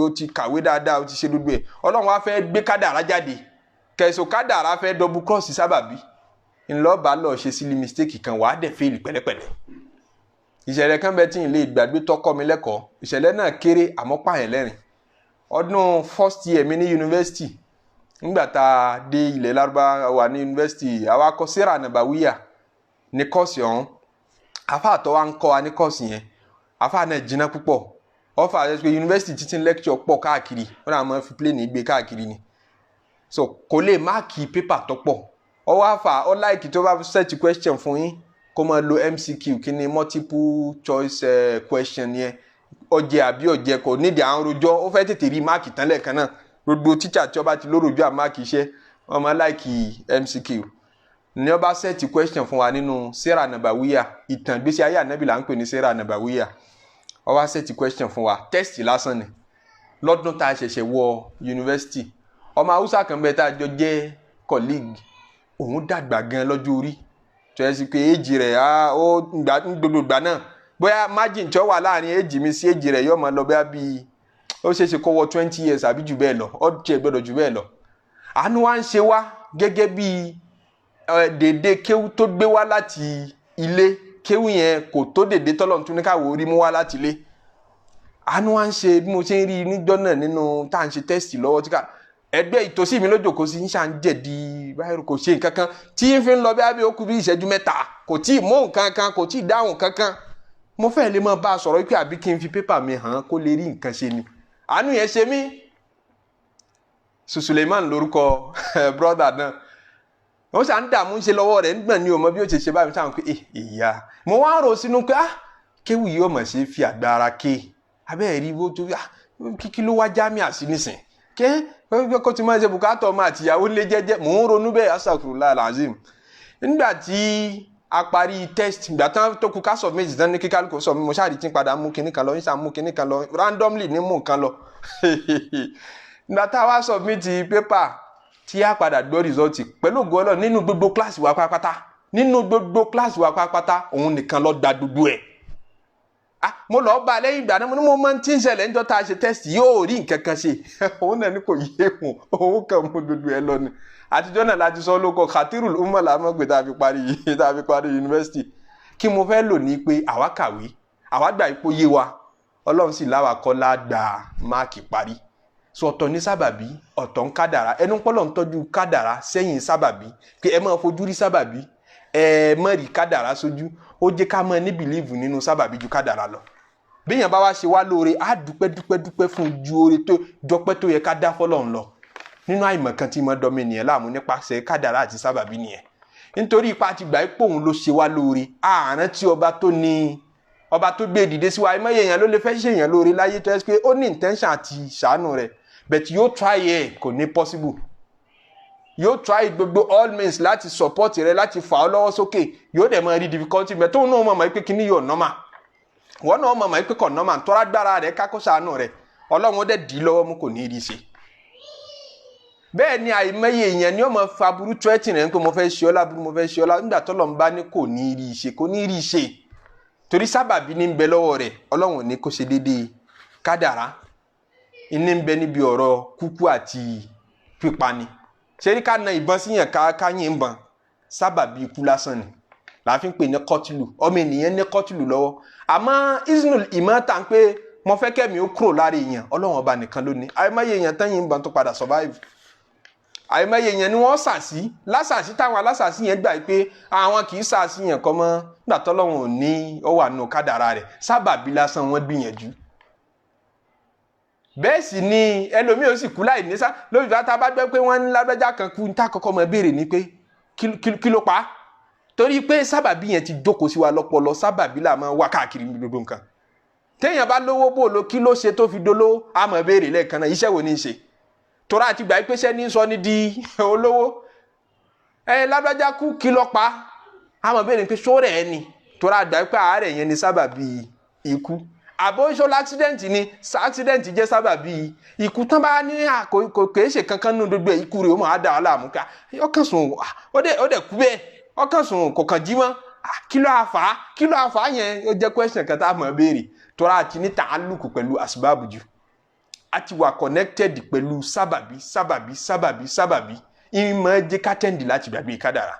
ti kàwé dáadáa o ti ṣe gbogbo ẹ̀ ọlọ́run wá fẹ́ gbé kádàrá jáde kẹsàn kádàrá fẹ́ double cross sábàbí ńlọ́ọ̀bá lọ ṣe sílí mistake kan wàá dẹ̀ fèlè pẹ̀lẹ́pẹ̀lẹ́ ìṣẹ̀lẹ̀ kan bẹ́ẹ̀ tí ì lè gbàgbé tọ́kọ́ mi lẹ́kọ̀ọ́ ìṣẹ̀lẹ̀ náà kéré àmọ́ pààyàn lẹ́rìn ọdún first year mi ní yunifásitì nígbà tá a dé ilẹ̀ Lárúbáwá wà ní yunifásitì àwa kọ́ síra nàbàwíyà ní kọ́ọ̀sì ọ̀hún afa àtọ́ wa ń kọ́ wa ní kọ́ọ̀sì yẹn afa náà jìnnà púpọ̀ ọfà àti pé yunifásitì títí lecture pọ̀ káàkiri wọn náà máa fi plane gbé káàkiri ni so kò lè máàkì pépà tó pọ̀ ọwọ́ afa ọ láìkì tó bá set question fún yín kó máa lo MCQ kí ni multiple choice question yẹn ọjẹ àbí ọjẹ kò nídìí àwọn rojọ́ ó fẹ́ tètè rí máàkì tán lẹ́ẹ̀kan náà gbogbo tíṣà tí ó bá ti lórojọ́ àmáàkì iṣẹ́ wọn máa láìkì MCQ ní ó bá set question fún wa nínú sera nàbàwíyà ìtàn ìgbésí ayé ànábì là ń pè ní sera nàbàwíyà ó wá set question fún wa test lásán ni lọ́dún tá a ṣẹ̀ṣẹ̀ wọ yunifásitì ọmọ haúsá kan bẹ́ẹ̀ tá a jọ jẹ́ colleague òun dàgbà gan lọ́jọ́ orí tó yẹ sí pé èjì rẹ̀ ó gbogbo ìgbà náà bóyá margin tí ó wà láàrin èjì mi sí èjì rẹ̀ yóò máa lọ bóyá bíi ó ṣeéṣe kó wọ 20 years àbí jù bẹ́ẹ̀ lọ ó tiẹ̀ gbọ́dọ̀ jù bẹ́ẹ̀ lọ àánú wa ń ṣe wá gẹ́gẹ́ bíi dèdè kéwú tó gbé wá láti ilé kéwú yẹn kò tó dèdè tọ́lọ̀ tún ní káwọ́ orí mú wá láti ilé àánú wa ń ṣe bí mo ṣe ń rí níjọ́ náà nínú tá à ń ṣe tẹ́sítì lọ́wọ́ tí ká ẹgbẹ́ ìtòsí mi lójókòó sí ń ṣà ń jẹ̀dí báyìí kò ṣe nǹkan kan tí ń fi ń lọ bí abẹ́ okùn bí ìṣẹ́jú mẹ́ta kò tí ì mú nǹkan kan kò tí ì dáhùn kankan mo fẹ́ lè máa bá a sọ̀rọ̀ pé àbí kí n fi pépà mi hàn kó lè rí nǹkan ṣe ni àánú yẹn ṣe mí Suleiman lórúkọ brother náà wọ́n ṣà ń dààmú ṣe lọ́wọ́ rẹ̀ nígbà ní ọmọ bí ó ṣe ṣe báyìí sáà ń pé ìyá mo wá rò sínú pé kéwù yìí ọmọ ṣe fi àgbára ké abẹ́ẹ̀ rí bó tó kí ló wá jámíà sí nísìn kó ti máa ṣe bùkátà ọmọ àtìyàwó lé jẹ́jẹ́ mò ń ronú bẹ́ẹ̀ astaghfirullah alazim nígbà tí a parí test ìgbà tán tó kù ká submit tán ní kíkálukú sọ mo ṣáà rí tí ń padà mú kinní kan lọ níṣà mú kinní kan lọ randomly ní mú nǹkan lọ nígbà tá a wá submit paper tí a padà gbọ́ result pẹ̀lú ògo Ọlọ́run nínú gbogbo kíláàsì wa pátápátá òun nìkan ló gba gbogbo ẹ̀ mo lọ bá lẹ́yìn ìgbà náà mo ní mo máa ń tí ń ṣẹlẹ̀ níjọ́ tá a ṣe test yóò rí nǹkan kan ṣe òun náà ní kò yé wọn òun kàn mú gbogbo ẹ lọ ni àtijọ́ náà láti sọ lóko Khatirul Umma làmọ́gbé tá a fi parí yunifásitì kí mo fẹ́ lò ní pé àwa kàwé àwa gbà ipò yé wa Ọlọ́run sì láwa kọ́ lágbà máàkì parí so ọ̀tọ̀ ní sábàbí ọ̀tọ̀ ń kádàrá ẹnu pọ́lọ̀ ń tọ́jú kádàrá sẹ́yìn sábàbí pé ẹ máa fojú rí sábàbí ẹ má rí kádàrá sójú ó jẹ́ ká máa ní bìlíìfù nínú sábàbí ju kádàrá lọ béèyàn bá wá ṣe wá lóore á dúpẹ́ fún ju oore tó jọpẹ́ tó yẹ ká dá fọ́lọ́run lọ nínú àìmọ̀ kan tí mo dọ́mọ ènìyàn láàmú nípasẹ̀ kádàrá àti sábàbí nìyẹn nítorí ipa ti gbà pé òun ló ṣe wá lóore àárín tí ọba tó gbé dìde sí wa àìmọye èèyàn ló lè fẹ́ ṣe èèyàn lóore láyé tó yẹ pé ó ní intention àti ṣàánú rẹ̀ but yóò try ẹ̀ kò ní possible yóò try gbogbo all means láti support rẹ láti fà ọ́ lọ́wọ́ sókè yóò dẹ̀ máa rí difficulty but tóun náà mọ̀ pé kíní yóò normal wọ́n náà mọ̀ pé kò normal tọ́ra gbára rẹ̀ kákó ṣàánú rẹ̀ Ọlọ́run ó dẹ̀ dì í lọ́wọ́ mú kò ní rí ṣe bẹ́ẹ̀ ni àìmọye èèyàn ni ó máa fa burú threatening rẹ̀ pé mo fẹ́ ṣe ọ́ láburú mo fẹ́ ṣe ọ́ lá nígbà tọ́lọ́run bá ní kò ní rí ṣe torí sábàbí ní ń bẹ lọ́wọ́ rẹ̀ Ọlọ́run ò ní kó ṣe déédéé kádàrá iní ń bẹ níbi ọ̀rọ̀ kúkú àti pípani ṣe rí ká na ìbọn síyàn ká yín ìbọn sábàbí ikú lásán ni la fi ń pè ní kọ́tìlù ọmọ ènìyàn ní kọ́tìlù lọ́wọ́ àmọ́ isnul ìmọ̀ta ń pé mo fẹ́ kẹ́mi ó kúrò lára èèyàn Ọlọ́run ọba nìkan lónìí àìmọye èèyàn tán yín ìbọn tó padà survive àìmọye èèyàn ni wọ́n sàsí lásàsí táwọn alásàsí yẹn gbà pé àwọn kì í sàsí yẹn kọ́ mọ́ nígbà tọ́lọ́run ò ní ó wà nù kádàrá rẹ̀ sábàbí lásán wọ́n gbìyànjú bẹ́ẹ̀ sì ni ẹlòmíì ó sì kú láì ní sá lórí ìgbà tá a bá gbẹ́ pé wọ́n ń lágbájá kan kú ní tá kọ́kọ́ mọ béèrè ni pé kí ló pa á torí pé sábàbí yẹn ti jókòó sí wa lọ́pọlọ sábàbí là máa wá káàkiri gbogbo nǹkan téèyàn bá lówó bò ló kí ló ṣe tó fi dolówó á mọ béèrè lẹ́ẹ̀kan náà iṣẹ́ wo ní í ṣe torí àti gbà pé iṣẹ́ ní sọ ní di olówó lágbájá kú kí ló pa á mọ béèrè pé sóòrè ẹ ni torí àgbà pé àárẹ̀ yẹn ni sábàbí ikú àbó ìṣòro accident ni accident jẹ́ sábàbí ikú tán bá ní kò ṣe kankan nínú gbogbo ikú rẹ̀ ó máa dà á láàmú ká ọkàn sùn ó dẹ̀ kú bẹ́ẹ̀ ọkàn sùn kò kàn jí mọ́ kí ló àfà yẹn ó jẹ́ question kan tá a mọ̀ béèrè tọ́ra àti ní tàálùkù pẹ̀lú àsìbáàbù jù a ti wà connected pẹ̀lú sábàbí ìmọ̀ jẹ́ kátẹ́ǹdì láti gbàgbé kádàrá.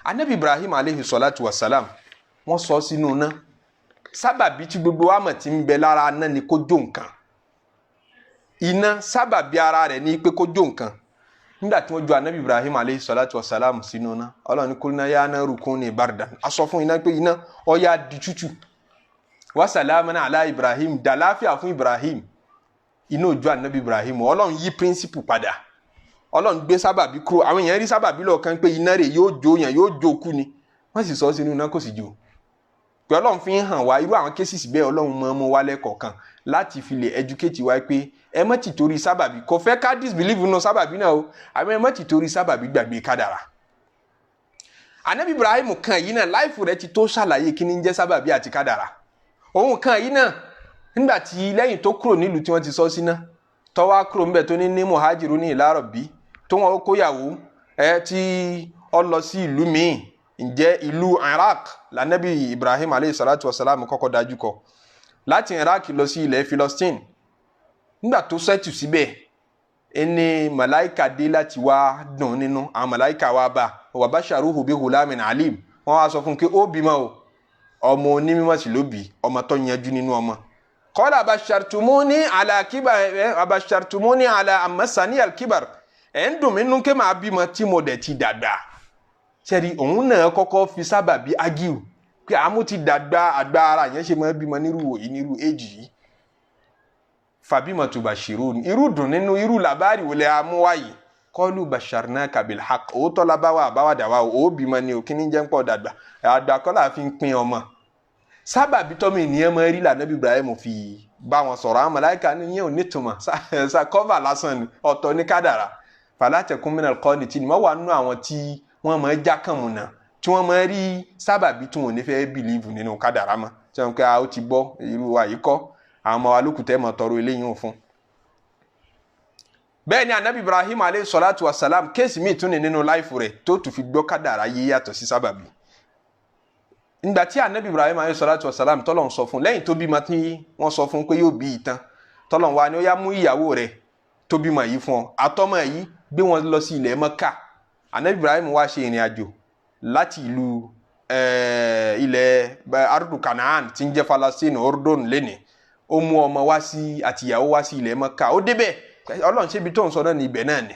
Ànábì Ibrahim aleyhi salatu wa salam wọ́n sọ sínú náà sábàbí tí gbogbo wa mọ̀ tí ń bẹ lára náà ni kó jó nǹkan iná sábàbí ara rẹ̀ ní pé kó jó nǹkan nígbà tí wọ́n ju anabi Ibrahim alayhi salatu wa salam sínú náà Ọlọ́run ní kulna ya naru kuni bardan a sọ fún iná pé iná ó yá di tútù wa salaman ala Ibrahim dá láfíà fún Ibrahim iná ojú anabi Ibrahim Ọlọ́run yí príncípù padà Ọlọ́run gbé sábàbí kúrò àwọn èèyàn rí sábàbí lọ́ọ̀kan pé iná rẹ̀ yóò jó yàn yóò jó kú ni wọ́n sì sọ sínú iná kò sì jó pé Ọlọ́run fi hàn wá irú àwọn cases bẹ́ẹ̀ Ọlọ́run mọ́ mú wálẹ̀ kọ̀ọ̀kan láti fi lè educate wa pé ẹ má ti torí sábàbí kò fẹ́ ká disbelieve nínú sábàbí náà o àmọ́ ẹ má ti torí sábàbí gbàgbé kádàrá. Anabi Ibrahim kan yìí náà láìfù rẹ̀ ti tó ṣàlàyé kí ni ń jẹ́ sábàbí àti kádàrá. Òun kan yìí náà nígbà tí lẹ́yìn tó kúrò nílùú tí wọ́n ti sọ sí náà tó wá kúrò ńbẹ̀ tó ní muhajiru ní ila rabbi tó wọn kóyàwó tí ó lọ sí ìlú míì ǹjẹ́ ìlú Iraq lànàbí Ibrahim alayhi salatu wa salam kọ́kọ́ dájú kọ láti Iraq lọ sí ilẹ̀ Philistine nígbà tó sẹ́tù síbẹ̀ ẹni màláìka dé láti wá dùn nínú àwọn màláìka wá bá wa basharuhu bi ghulamin alim wọ́n wá sọ fún pé ó bímọ o ọmọ onímọ̀ sí ló bí ọmọ tó yanjú nínú ọmọ qala abashartumuni ala amasani alkibar ẹ̀ ń dùn mí nú ké máa bímọ tí mo dẹ̀ ti dàgbà sẹ́ni òun náà kọ́kọ́ fi sábàbí ágíù pé àmú ti dàgbà àgbà ara yẹn ṣe máa bímọ nírú èjì yìí fàbímọ tó bashirun irú dùn nínú irú làbárì wọlé amúwáyì qalu basharnaka bil haqq òótọ́ labáwá àbáwádàwá ó bímọ ni òkíní jẹ́ ń pọ̀ dàgbà àgbà kọ́lá fi ń pín ọmọ sábàbí tọ́mọ ènìyàn máa rí lànàbí Ibrahim fi bá wọn sọ̀rọ̀ àwọn màláíkà ní yẹn ò nítumọ̀ kọ́fà lásán ni ọ̀tọ̀ ní kádàrá fala takun minal qanitin mọ́ wà nínú àwọn tí wọ́n máa já kàn múnà tí wọ́n máa rí sábàbí tí wọ́n ní fẹ́ bìlíìfù nínú kádàrá mọ́ tí wọ́n pẹ́ ó ti bọ́ irú wa yìí kọ́ àwọn ọmọ wa lókùtẹ́ mọ̀ tọrọ eléyìí fún. bẹ́ẹ̀ ni anabi Ibrahim alayhi salatu wa salam kéèsì míì tún ní nínú láìfù rẹ̀ tó tún fi gbọ́ kádàrá yé yàtọ̀ sí sábàbí. ìgbà tí anabi Ibrahim alayhi salatu wa salam tọ́lọ̀ ń sọ fún lẹ́yìn tó bímọ tí wọ́n sọ fún pé yóò bí ìtàn tọ́lọ̀ wa ni ó yá mú ìyàwó rẹ̀ tó bímọ yìí fún ọ àtọ́mọ yìí gbé wọn lọ sí ilẹ̀ Mẹ́kà anabi Ibrahim wá ṣe ìrìn àjò láti ìlú ilẹ̀ ardu Canaan tí ń jẹ́ Falastin Ordon lẹ́nìí ó mú ọmọ wá sí àtìyàwó wá sí ilẹ̀ Mẹ́kà ó débẹ̀ Ọlọ́run ṣe ibi tó ń sọ náà ní ibẹ̀ náà ni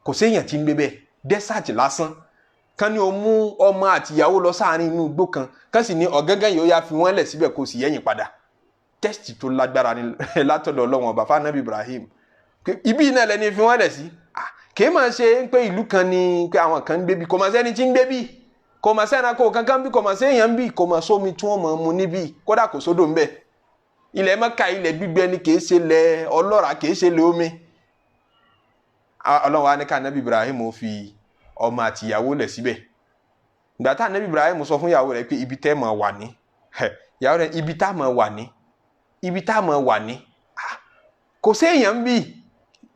kò séèyàn tí ń gbé bẹ́ẹ̀ desert lásán kan ní o mú ọmọ àtìyàwó lọ sáàrin inú igbó kan sì ní ọ̀gángan yóò yá fi wọ́n lẹ̀ síbẹ̀ kó sì yẹ̀yìn padà test tó lágbára ni látọ̀dọ̀ Ọlọ́run ọba fún anabi Ibrahim ibi náà lẹni fi wọ́n lẹ̀ sí kì í máa ṣe pé ìlú kan ni pé àwọn kan ń gbé bí kò máa sẹ́ni tí ń gbé bí kò máa sẹ́ni kó kankan bí kò máa séèyàn bí kò máa sómi tí wọ́n máa mu níbí kódà kò sódò ń bẹ̀ ilẹ̀ Mẹ́kà ilẹ̀ gbígbẹ ni kì í ṣe lẹ̀ ọlọ́ràá kì í ṣe lẹ̀ omi Ọlọ́run wa ní ká anabi Ibrahim ó fi ọmọ àti ìyàwó lẹ̀ síbẹ̀ ìgbà tá anabi Ibrahim sọ fún ìyàwó rẹ̀ pé ibi tẹ́ máa wà ní ìyàwó rẹ̀ ibi tá máa wà ní ibi tá máa wà ní kò séèyàn bí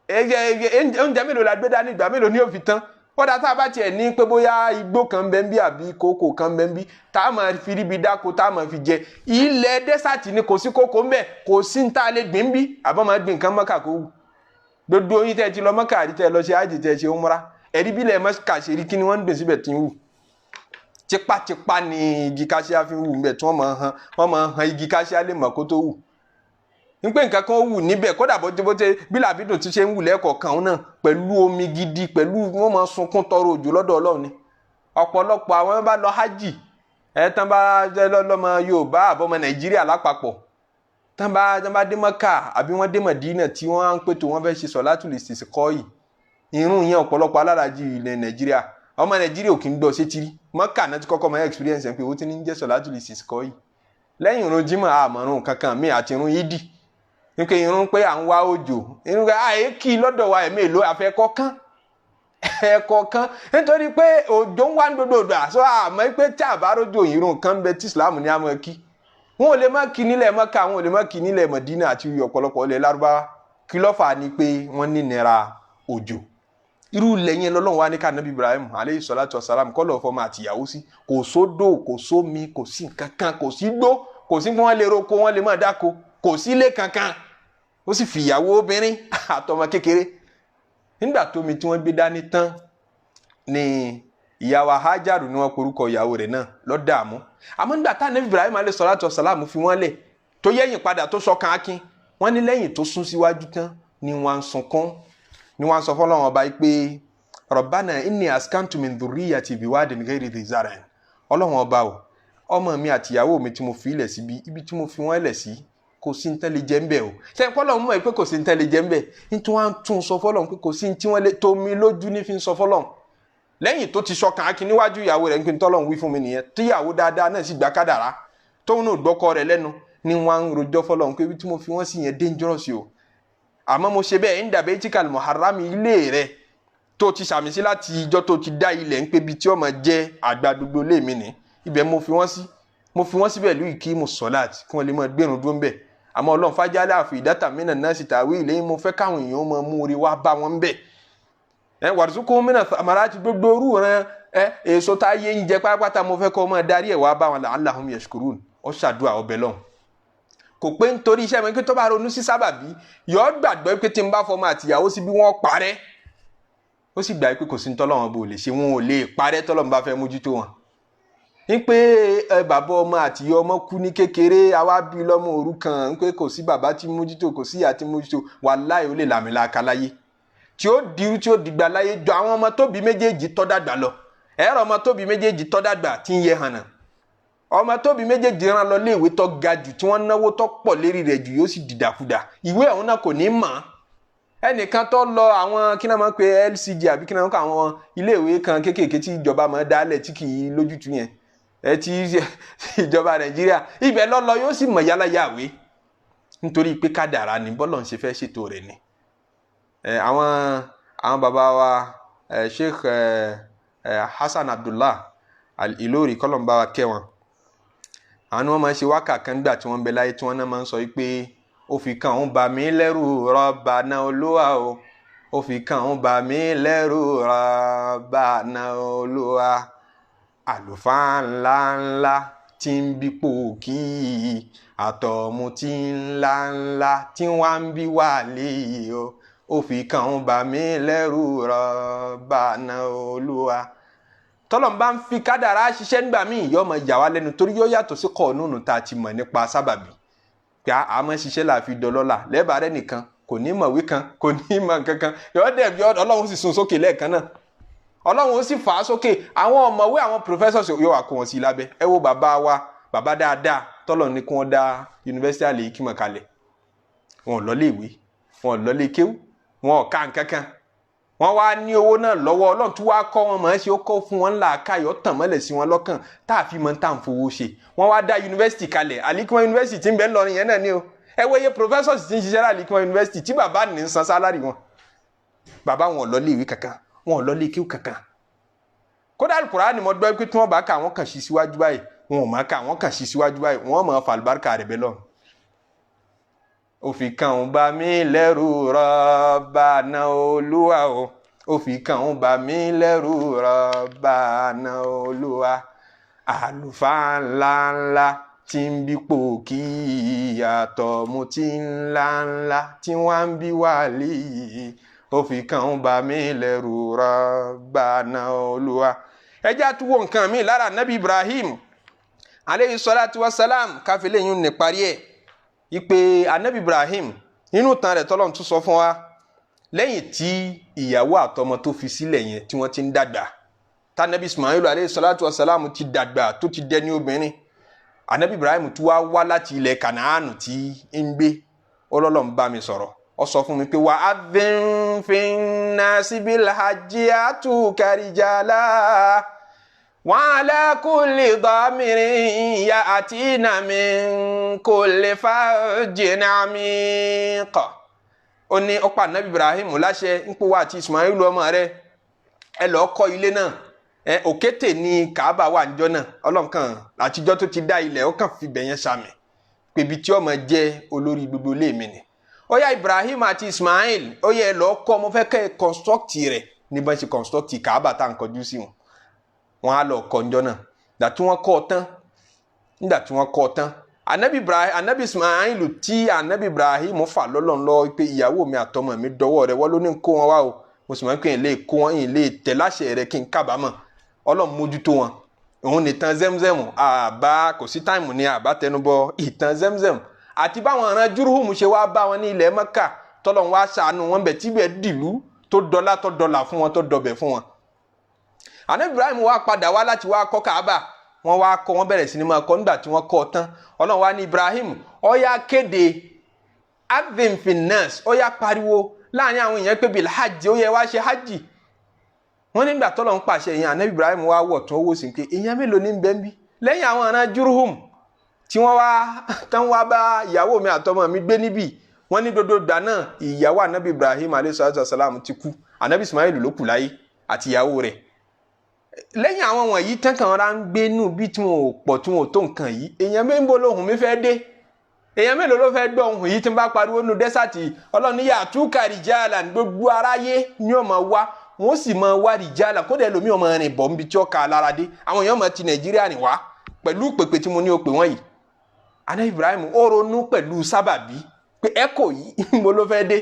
oúnjẹ mélòó la gbé dání ìgbà mélòó ni yóò fi tán kódà tá a bá tiẹ̀ ní pé bóyá igbó kan bẹ́ ń bí àbí kókò kan bẹ́ ń bí tá a máa fi ríbi dáko tá a máa fi jẹ ilẹ̀ dẹ́sàtì ni kò sí kókò ń bẹ̀ kò sí ní tá a lè gbìn ń bí àbọ̀ máa gbìn nǹkan Mẹ́kà kó wù gbogbo oyin tẹ́ ti lọ Mẹ́kà àrí tẹ́ lọ ṣe ájì tẹ́ ṣe umra ẹ̀rí bílẹ̀ Mẹ́kà ṣe rí kí ni wọ́n ń gbìn síbẹ̀ tí ń wù tipátipá ni igi káṣíá fi ń wù ń bẹ̀ tí wọ́n máa han igi káṣíá lè mọ̀ kó tó wù nípé nǹkan kan wù níbẹ̀ kódà bóte bí làbídùn ti ṣe ń wù lẹ́ẹ̀kọ̀ọ̀kan náà pẹ̀lú omi gidi pẹ̀lú wọ́n máa sunkún tọrọ òjò lọ́dọ̀ Ọlọ́run ni ọ̀pọ̀lọpọ̀ àwọn bá lọ hajj tán bá jẹ́ lọ́mọ Yorùbá àbọ̀mọ Nàìjíríà lápapọ̀ tán bá dé Mẹ́kà àbí wọ́n dé Mẹ̀dínà tí wọ́n á ń pètò wọ́n fẹ́ ṣe sọ̀látùl istisqa yìí irun yẹn ọ̀pọ̀lọpọ̀ alárajì ilẹ̀ Nàìjíríà ọmọ Nàìjíríà ò kì í gbọ́ sétírí Mẹ́kà náà ti kọ́kọ́ máa experience pé ó ti ní jẹ́ sọ̀látùl istisqa yìí lẹ́yìn irun Jímọ̀ àmọ̀rún kankan míì àti irun Yídì nípa irun pé à ń wá òjò irun pé àyè kí lọ́dọ̀ wa ẹ̀mí èlò àfẹ́kọ̀ọ́kán ẹ̀kọ̀ọ̀kan nítorí pé òjò ń wá ní gbogbo ìgbà sọ àmọ́ pé tí àbáròjò irun kan bẹ tí Islam ní àmọ́ kí wọn ò lè má kí nílẹ̀ Mẹ́kà wọn ò lè má kí nílẹ̀ Mẹdínà àti ọ̀pọ̀lọpọ̀ ilẹ̀ Lárúbáwá kí ló fà ní pé wọ́n ní nira òjò irú ilẹ̀ yẹn lọ́lọ́run wá ní ká Nabi Ibrahim alayhi salatu wasalam kọ́ lọ́ọ́ fọmọ àtìyàwó sí kò sódò kò sómi kò sí kankan kò sí gbó kò sí wọ́n lè roko wọ́n lè má dáko kò sí ilé kankan ó sì fi ìyàwó obìnrin àtọmọ kékeré nígbà tómi tí wọ́n gbé dání tán ni ìyàwó Hajaru ni wọ́n porúkọ ìyàwó rẹ̀ náà lọ dààmú àmọ́ nígbà tá Nabi Ibrahim alayhi salatu wasalam fi wọ́n lẹ̀ tó yẹ̀yìn padà tó sọkàn akin wọ́n ní lẹ́yìn tó sún síwájú tán ni wọ́n sunkún ni wọ́n sọ fọ́lọ́run ọba pé Rabbana inni askantu min dhurriyyati biwadin ghayri dhi zar'in. Ọlọ́run ọba o, ọmọ mi àti ìyàwó mi tí mo fi ilẹ̀ síbi ibi tí mo fi wọ́n lẹ̀ sí kò sí ní tẹ́lẹ̀ jẹ́ ń bẹ̀ o. Ṣé Ọlọ́run mọ̀ pé kò sí ní tẹ́lẹ̀ jẹ́ ń bẹ̀? Nítorí wọ́n tún sọ fọ́lọ́run pé kò sí ní tí wọ́n lè tó mi lójú ní fi ń sọ fọ́lọ́run. Lẹ́yìn tó ti sọkàn akin níwájú ìyàwó rẹ̀ ń pè ní tọ́lọ́run wí fún mi nìyẹn. Tíyàwó dáadáa náà sì gbà kádàrá tóun náà gbọ́kọ rẹ̀ lẹ́nu ni wọ́n ń rojọ́ fọ́lọ́run pé ibi tí mo fi wọ́n sí yẹn dangerous o. Àmọ́ mo ṣe bẹ́ẹ̀ ń dàbẹ́ tíkàlì muharrami ilé rẹ̀ tó ti sàmì sí láti ìjọ tó ti dá ilẹ̀ ń pé ibi tí ó máa jẹ́ àgbà gbogbo lé mi ní ibẹ̀ mo fi wọ́n sí pẹ̀lú ìkímù sọ́láàtì kí wọ́n lè máa gbẹ̀rún dúró ń bẹ̀. Àmọ́ Ọlọ́run fájálẹ̀ àfi ìdátà mìíràn náà sì tàwé ilé mo fẹ́ káwọn èèyàn máa mú orí wá bá wọn bẹ̀. Warzuqhum mina thamarati gbogbo orú rẹ̀ èso tá yé ń jẹ pátápátá mo fẹ́ kọ́ máa darí ẹ̀ wá bá wọn la'allahum yashkurun. Ó ṣàdúrà ọbẹ̀ lọ́hùn. Kò pé nítorí iṣẹ́ mi pé tó bá ronú sí sábàbí yóò gbàgbọ́ pé tí n bá fọmọ àtìyàwó sí bí wọ́n parẹ́. Ó sì gbà pé kò sí tọ́lọ́run bó lè ṣe wọn ò lè parẹ́ tọ́lọ́run bá fẹ́ mójútó wọn. Ní pé bàbá ọmọ àti ọmọ kú ní kékeré àwa bí lọ́mọ òrukàn ń pé kò sí bàbá tí mójútó kò sí ìyá tí mójútó wàláhì ó lè làmìlaka láyé tí ó dirú tí ó dìgbà láyé jọ àwọn ọmọ tóbi méjèèjì tọ́ dàgbà lọ. Ẹ̀rọ ọmọ tóbi méjèèjì tọ́ dàgbà tí ń yẹ hànà. Ọmọ tóbi méjèèjì rán lọ léèwé tó ga jù tí wọ́n náwó tó pọ̀ lérí rẹ̀ jù yóò sì dìdàkudà ìwé ọ̀hún náà kò ní mọ̀. Ẹnìkan tó lọ àwọn kí náà máa ń pe LCG àbí kí náà máa ń kọ àwọn iléèwé kan kéékèèké tí ìjọba máa dálẹ̀ tí kì í lójútu yẹn tí ìjọba Nàìjíríà ibẹ̀ lọ́lọ́ yóò sì mọ̀ yálàyàwé nítorí pé kádàrá ni bọ́lọ̀ ń ṣe fẹ́ ṣètò rẹ̀ ni. Àwọn bàbá wa Sheikh Hassan Abdullah Al-Ilori kọ́lọ̀mbá wa kẹwọn àwọn wọn máa ń ṣe wákà kan gbà tí wọ́n ń bẹ láyé tí wọ́n náà máa ń sọ pé ó fi kàn ń bà mí lẹ́rù Rabbana Olúwa o ó fi kàn ń bà mí lẹ́rù Rabbana Olúwa àlùfáà ńláńlá tí ń bípò kí àtọ̀mùtí ńláńlá tí wọ́n ń bí wàlíì o ó fi kàn ń bà mí lẹ́rù Rabbana Olúwa. Tọ́lọ́run bá ń fi kádàrá ṣiṣẹ́ nígbà míì yóò máa yà wá lẹ́nu torí yóò yàtọ̀ sí kọ̀ọ̀nùnù tá a ti mọ̀ nípa sábàbí pé a máa ṣiṣẹ́ là fi dọlọ́lá lẹ́bàá rẹ̀ nìkan kò ní mọ̀wé kan kò ní mọ̀ kankan yóò dẹ̀ bí Ọlọ́run sì sun sókè lẹ́ẹ̀kan náà Ọlọ́run ó sì fà á sókè àwọn ọ̀mọ̀wé àwọn professors yóò wà kó wọn sí lábẹ́. Ẹ wo bàbá wa bàbá dáadáa Tọ́lọ́run ní kí wọ́n dá yunifásitì Al-Hikmah kalẹ̀ wọn ò lọ lé ìwé wọn ò lọ lé kéwú wọn ò ká nǹkankan wọ́n wá ní owó náà lọ́wọ́ Ọlọ́run tí wàá kọ́ wọn mọ̀ ẹ́ ṣe ó kọ́ fún wọn ńlá káyọ̀ tàn mọ́lẹ̀ sí wọn lọ́kàn tá a fi mọ̀ tá à ń fowó ṣe wọ́n wá dá yunifásitì kalẹ̀ Al-Hikmah yunifásitì tí ń bẹ ńlọrin yẹn náà ni o. Ẹ wo iye professors tí ń ṣiṣẹ́ Al-Hikmah yunifásitì tí bàbá ní ń san sálárì wọn. Bàbá wọn ò lọ lé ìwé kankan wọn ò lọ lé kéwú kankan. Kódà Al-Qur'ani mo gbọ́ pé tí wọ́n bá kà wọ́n kàn sí síwájú báyìí wọn ò máa kà wọ́n kàn sí síwájú báyìí wọ́n máa fa àlùbáríkà rẹ̀ bẹ́ lọ́run. Ó fi kàn ń bà mí lẹ́rù Rabbana Olúwa o ó fi kàn ń bà mí lẹ́rù Rabbana Olúwa àlùfáà ńláńlá tí ń bípò kí àtọ̀mùtí ńláńlá tí wọ́n ń bí wàlíì ó fi kàn ń bà mí lẹ́rù Rabbana Olúwa. Ẹ jẹ́ àtúwò nǹkan mi lára Nabi Ibrahim aleyhi salatu wa salam káfílẹ̀ yín ní parí ẹ̀ ìpè Anabi Ibrahim nínú tán rẹ̀ tọ́lọ́run tún sọ fún wa lẹ́yìn tí ìyàwó àtọmọ tó fi sílẹ̀ yẹn tí wọ́n ti ń dàgbà tanabi Ismail aleyhi salatu wa salam ti dàgbà tó ti dẹni obìnrin Anabi Ibrahim tún wá láti ilẹ̀ Kanaanu tí ń gbé Ọlọ́run bá mi sọ̀rọ̀ ó sọ fún mi pé wa adhin fin nasi bil hajji atuka rijala wa ala kulli damirin ya'tina min kulli fajjin amiq. Ó ní ó pa Anabi Ibrahim láṣẹ ń pò wá àti Ismail ọmọ rẹ̀ ẹ lọ́ọ́ kọ́ ilé náà òkété ní Kaaba wà níjọ́ náà Ọlọ́run kan àtijọ́ tó ti dá ilẹ̀ ó kàn fi bẹ̀yẹn sàmì pé ibi tí ọmọ jẹ́ olórí gbogbo ilé mi ni. Ó yá Ibrahim àti Ismail ó yẹ lọ́ọ́ kọ́ mo fẹ́ kẹ́ ẹ construct rẹ̀ ní bá ṣe construct Kaaba tá à ń kọjú sí wọn á lọ kọ́ níjọ́ náà nígbà tí wọ́n kọ́ tán Anabi Ismail tí Anabi Ibrahim fà lọ́lọ́run lọ pé ìyàwó mi àtọmọ mi dọwọ́ rẹ̀ wọ́n ló ní kó wọn wá o mo sì mọ̀ pé n lè kó wọn yìí lè tẹ̀ láṣẹ rẹ̀ kí n kábàámọ̀ Ọlọ́run mójútó wọn òun nìtàn Zemzem àbá kò sí táìmù ní àbá tẹnubọ ìtàn Zemzem àti báwọn ará Júrúhùmù ṣe wá bá wọn ní ilẹ̀ Mẹ́kà tọ́lọ́run wá ṣàánú wọn bẹ̀ tíbẹ̀ dìlú tó dọ́là fún wọn tó dọbẹ̀ fún wọn. Ànábì Ibrahim wá padà wá láti wá kọ́ Káàbà wọ́n wá kọ́ wọ́n bẹ̀rẹ̀ sí ní máa kọ́ nígbà tí wọ́n kọ́ tán Ọlọ́run wá ní Ibrahim ó yá kéde adhin finnas ó yá pariwo láàrin àwọn èèyàn pé bil hajj ó yẹ wá ṣe hajj. Wọ́n nígbà tọ́lọ́run pàṣẹ yẹn Ànábì Ibrahim wá wọ̀ tún owó sí pé èèyàn mélòó ní bẹ́ẹ̀ bí lẹ́yìn àwọn ará Jurhum tí wọ́n wá tán wá bá ìyàwó mi àtọmọ mi gbé níbí. Wọ́n ní dodo gbà náà ìyàwó Ànábì Ibrahim alayhi salatu wasalam ti kú Ànábì Ismail ló kù láyé àti ìyàwó rẹ̀. Lẹ́yìn àwọn wọ̀nyí tán kàn ra ń gbé nù bí tí wọn ò pọ̀ tí wọn ò tó nǹkan yìí èèyàn mélòó lóhùn mi fẹ́ dé èèyàn mélòó ló fẹ́ gbọ́ ohun yìí tí ń bá pariwo nù dẹ́sàtì Ọlọ́run ní ya'tuka rijalan gbogbo aráyé ni ó máa wá wọn sì máa wá rijalan kódà ẹlòmíì ó máa rìn bọ̀ níbi tí ó ka lára dé àwọn èèyàn máa ti Nàìjíríà rìn wá pẹ̀lú pèpè tí mo ní o pè wọ́n yìí. Ànábì Ibrahim ó ronú pẹ̀lú sábàbí pé ẹ̀kọ́ yìí mo ló fẹ́ dé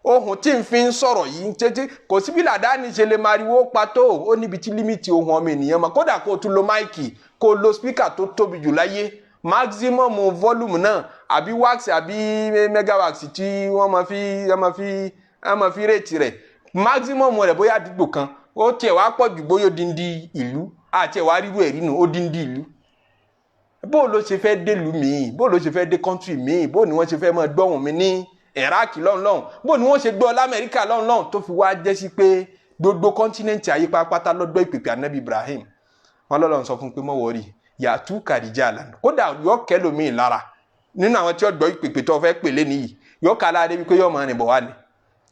ohun tí n fi ń sọ̀rọ̀ yìí tètè kò síbi làdáni ṣe lè mariwo pàtó ó níbi tí límìtì ohun ọmọ ènìyàn mọ̀ kódà kó o tún lo máìkì kó o lo spíkà tó tóbi jù láyé maximum volume náà àbí wax àbí megawax tí wọ́n máa fi réètì rẹ̀ maximum rẹ̀ bóyá àdúgbò kan ó tiẹ̀ wá pọ̀ jù bóyá odindi ìlú àti ẹ̀wá rírú ẹ̀rí nù odindi ìlú. Bó ló ṣe fẹ́ dé ìlú mi bó ló ṣe fẹ́ dé country mi bó ni wọ́n ṣe fẹ́ máa gbọ́hùn mi ní Iraq lọ́nlọ́n bó ni wọ́n ṣe gbọ́ l'Amẹ́ríkà lọ́nlọ́n tó fi wá jẹ́ sí pé gbogbo kọ́ńtínẹ́ǹtì ayé pátá lọ́dọ̀ ìpèpè Ànábì Ibrahim. Wọ́n lọ́lọ́run sọ fún pé mọ́ wọ́ọ̀rì ya'tuka rijalan kódà yọ kẹlòmíì lára nínú àwọn tí ó gbọ́ ìpèpè tó fẹ́ pèlé nìyí yọ kà lára débi pé yọ máa rìn bọ̀ wá ni.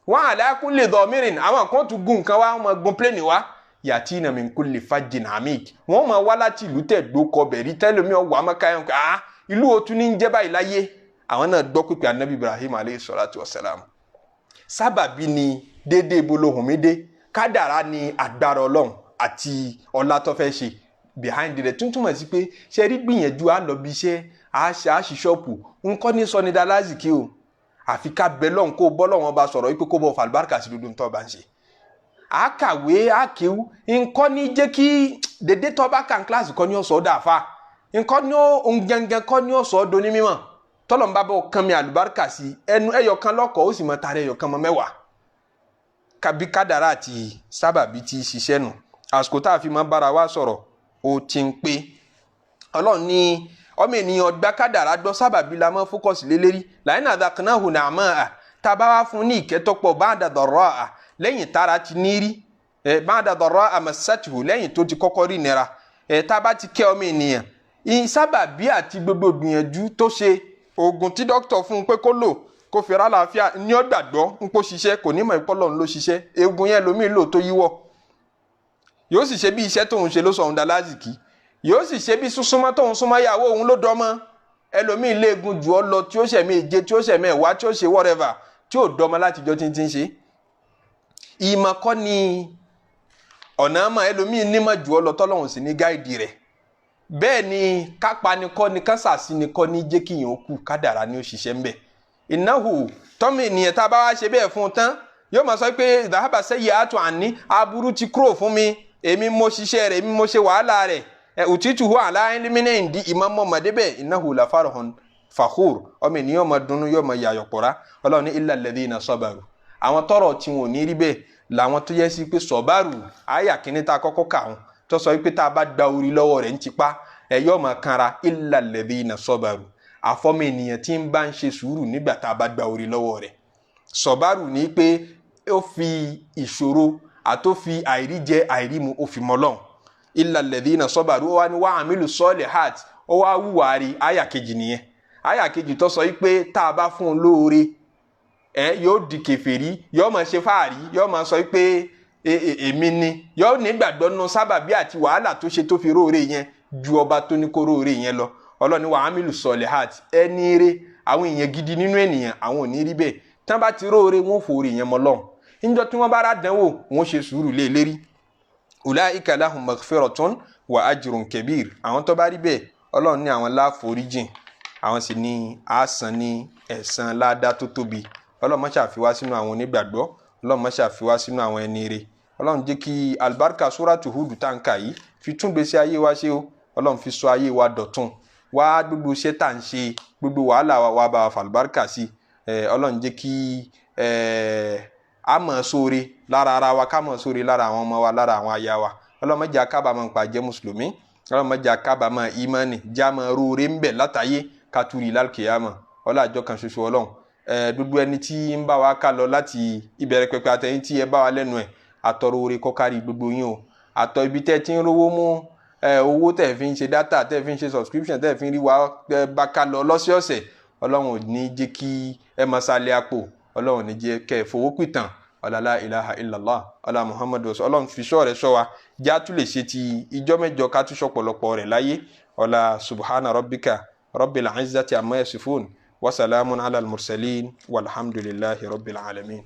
Wọ́n ala kulli dhamirin àwọn kan tún gun nǹkan wá wọ́n máa gun pléènì wá yatina min kulli fajjin amik wọ́n máa wá láti ìlú tẹ̀dó kọbẹ̀rí tẹ́lómi ọ̀wọ́ amákáyọ̀ ìlú òtún ní ń jẹ́ báyìí láyé. Àwọn náà gbọ́ pípẹ́ Ànábì Ibrahim alayhi salatu wasalam. Sábàbí ni dédé ibolohùn mi dé kádàrá ni agbára Ọlọ́run àti ọlá tó fẹ́ ṣe behind rẹ̀ túntúmọ̀ sí pé ṣe rí gbìyànjú á lọ bí iṣẹ́ àṣì ṣọ́ọ̀pù nǹkan ní sọni dalázìkí o àfi ká bẹ lọ́hùn kó bọ́ lọ́wọ́n bá sọ̀rọ̀ wípé kó bọ́ fàlùbáríkà sí dúdú tó bá ń ṣe. Àkàwé àkéwú nǹkan ní jẹ́ kí dédé tó bá kàn kíláàsì kọ́ ní ọ̀sọ́ dàáfà nǹkan ní ó ń gẹ́gẹ́ kọ́ ní ọ̀sọ́ do ní mímọ́ tọ́lọ́n bá bọ́ kan mi àlùbáríkà sí ẹnu ẹyọkan lọ́kọ̀ ó sì mọ tààrẹ ẹyọkan mọ mẹ́wàá kàbí kádàrá àti sábàbí ti ṣiṣẹ́ nù àsìkò tá a fi máa bára wa sọ̀rọ̀ ó ti ń pé Ọlọ́run ní ọmọ ènìyàn gba kádàrá gbọ́ sábàbí la máa fókọ̀sì lélẹ́rí láyé náà dàkínà hùn náà mọ́ à tá a bá wá fún ní ìkẹ́tọ́pọ̀ bá dàdọ̀rọ̀ à lẹ́yìn tára ti ní rí bá dàdọ̀rọ̀ àmọ́ sátìhù lẹ́yìn tó ti kọ́kọ́ rí nira tá a bá ti kẹ́ ọmọ ènìyàn sábàbí àti gbogbo gbìyànjú tó ṣe oògùn tí dókítà fún un pé kó lò kó fi ra àlàáfíà ní ó gbàgbọ́ ń pò ṣiṣẹ́ kò ní mọ̀ ìpọ́lọ́run ló ṣiṣẹ́ eegun yẹn lómi lò tó yíwọ́ yóò sì ṣe bí iṣẹ́ tóun ṣe ló sọ òun dalázìkí yóò sì ṣe bí súnmọ́ tóun súnmọ́ ìyàwó òun ló dọ́mọ́ ẹlòmíì léegun jù ọ lọ tí ó ṣẹ̀mí èje tí ó ṣẹ̀mí ẹ̀wá tí ó ṣe whatever tí ò dọ́mọ́ látijọ́ tí ń ti ń ṣe. ìmọ̀ kọ́ ni ọ̀nà àmọ́ ẹlòmíì nímọ̀ jù ọ lọ tọ́lọ́run sì ní gáìdì rẹ̀ bẹ́ẹ̀ ni kápá ni kọ́ ni kásàsí ni kọ́ ní jẹ́ kí yẹn ó kú kádàrá ni ó ṣiṣẹ́ ńbẹ̀. ìnáhù tọ́mì ènìyàn tá a bá wá ṣe bẹ́ẹ̀ fún un tán yóò máa sọ pé ìdáhàbà sẹ́yìn àtọ̀ àní aburú ti kúrò fún mi èmi mo ṣiṣẹ́ rẹ̀ èmi mo ṣe wàhálà rẹ̀ òtítù hù aláìlímínà ìdí ìmọ̀mọ́ mọ̀débẹ̀ ìnáhù làfàrọ̀hún fàkúr ọmọ ènìyàn máa dunnú yóò máa yàyọ̀ pọ̀ra Ọlọ́run ní illal ladhina sabaru àwọn tọrọ tí wọn ò ní rí bẹ́ẹ̀ làwọn tó yẹ sí pé sọ̀bárù àyà kìíní tá a kọ́kọ́ kà wọn tó sọ wípé tá a bá gba orí lọ́wọ́ rẹ̀ ń tipa yóò máa kanra illal ladhina sabaru àfọ́mọ ènìyàn tí ń bá ń ṣe sùúrù nígbà tá a bá gba orí lọ́wọ́ rẹ̀ sọ̀bárù ní pé ó fi ìṣòro àtó fi àìríjẹ àìrímu ó fi mọ́lọ́n illal ladhina sabaru ó wá ní wa amilu solihat ó wá wúwàárí àyà kejì nìyẹn àyà kejì tó sọ wípé tá a bá fún un lóore yóò di kèfèrí yóò máa ṣe fáàrí yóò máa sọ wípé èmi ni yóò nígbàgbọ́ nínú sábàbí àti wàhálà tó ṣe tó fi róore yẹn ju ọba tó ní kó róore yẹn lọ Ọlọ́run wa amilu solihat ẹni rere àwọn èèyàn gidi nínú ènìyàn àwọn ò ní rí bẹ́ẹ̀ tán bá ti róore wọn fòore yẹn mọ́ lọ́hùn níjọ́ tí wọ́n bá rà dánwò wọn ṣe sùúrù lé lérí ulaika lahum maghfiratun wa ajrun kabir àwọn tó bá rí bẹ́ẹ̀ Ọlọ́run ní àwọn láforíjìn àwọn sì ní àásán ní ẹ̀san ládá tó tóbi Ọlọ́run má ṣe fi wá sínú àwọn onígbàgbọ́ Ọlọ́run má ṣe fi wá sínú àwọn ẹni rere Ọlọ́run jẹ́ kí albarka suratu Hud tá ń kà yìí fi tún gbèsè ayé wa ṣe o Ọlọ́run fi sọ ayé wa dọ̀tun wá gbogbo iṣẹ́ tá ń ṣe gbogbo wàhálà wa bá wa fàlùbáríkà sí Ọlọ́run jẹ́ kí a mọ̀ sóore lára ara wa ká mọ̀ sóore lára àwọn ọmọ wa lára àwọn aya wa ọlọ́run má jẹ́ kábàámọ̀ nípa jẹ́ mùsùlùmí ọlọ́run má jẹ́ kábàámọ̀ ìmánì jámọ̀ róore ń bẹ̀ látàyé kátúrì lálùkìyàmọ̀ ọlá àjọ kan ṣoṣo ọlọ́run dúdú ẹni tí ń bá wa ká lọ láti ìbẹ̀rẹ̀ pẹ̀pẹ̀ àtẹ̀yìn tí ẹ bá wa lẹ́nu ẹ̀ àtọrọ oore kọ́kárí gbogbo yín o àtọ ibi tẹ́ ti ń rówó mú owó tẹ́ fi ń ṣe dátà tẹ́ fi ń ṣe subscription tẹ́ fi ń rí wa bá ká lọ lọ́sọ̀ọ̀sẹ̀ ọlọ́run ò ní jẹ́ kí ẹ máa sálẹ̀ àpò ọlọ́run ò ní jẹ́ kẹ́ ẹ fowó pìtàn ọ̀làlá ilaha illallah ọ̀là muhammadu ọlọ́run fi ṣọ́ rẹ̀ ṣọ́ wa já tún lè ṣe ti ìjọ́ mẹ́jọ ká tún ṣọ̀pọ̀lọpọ̀ rẹ̀ láyé ọ̀là subhana rabbika rabbil izzati amma yasifun wa salamun ala al-mursalin walhamdulillahi rabbil alamin.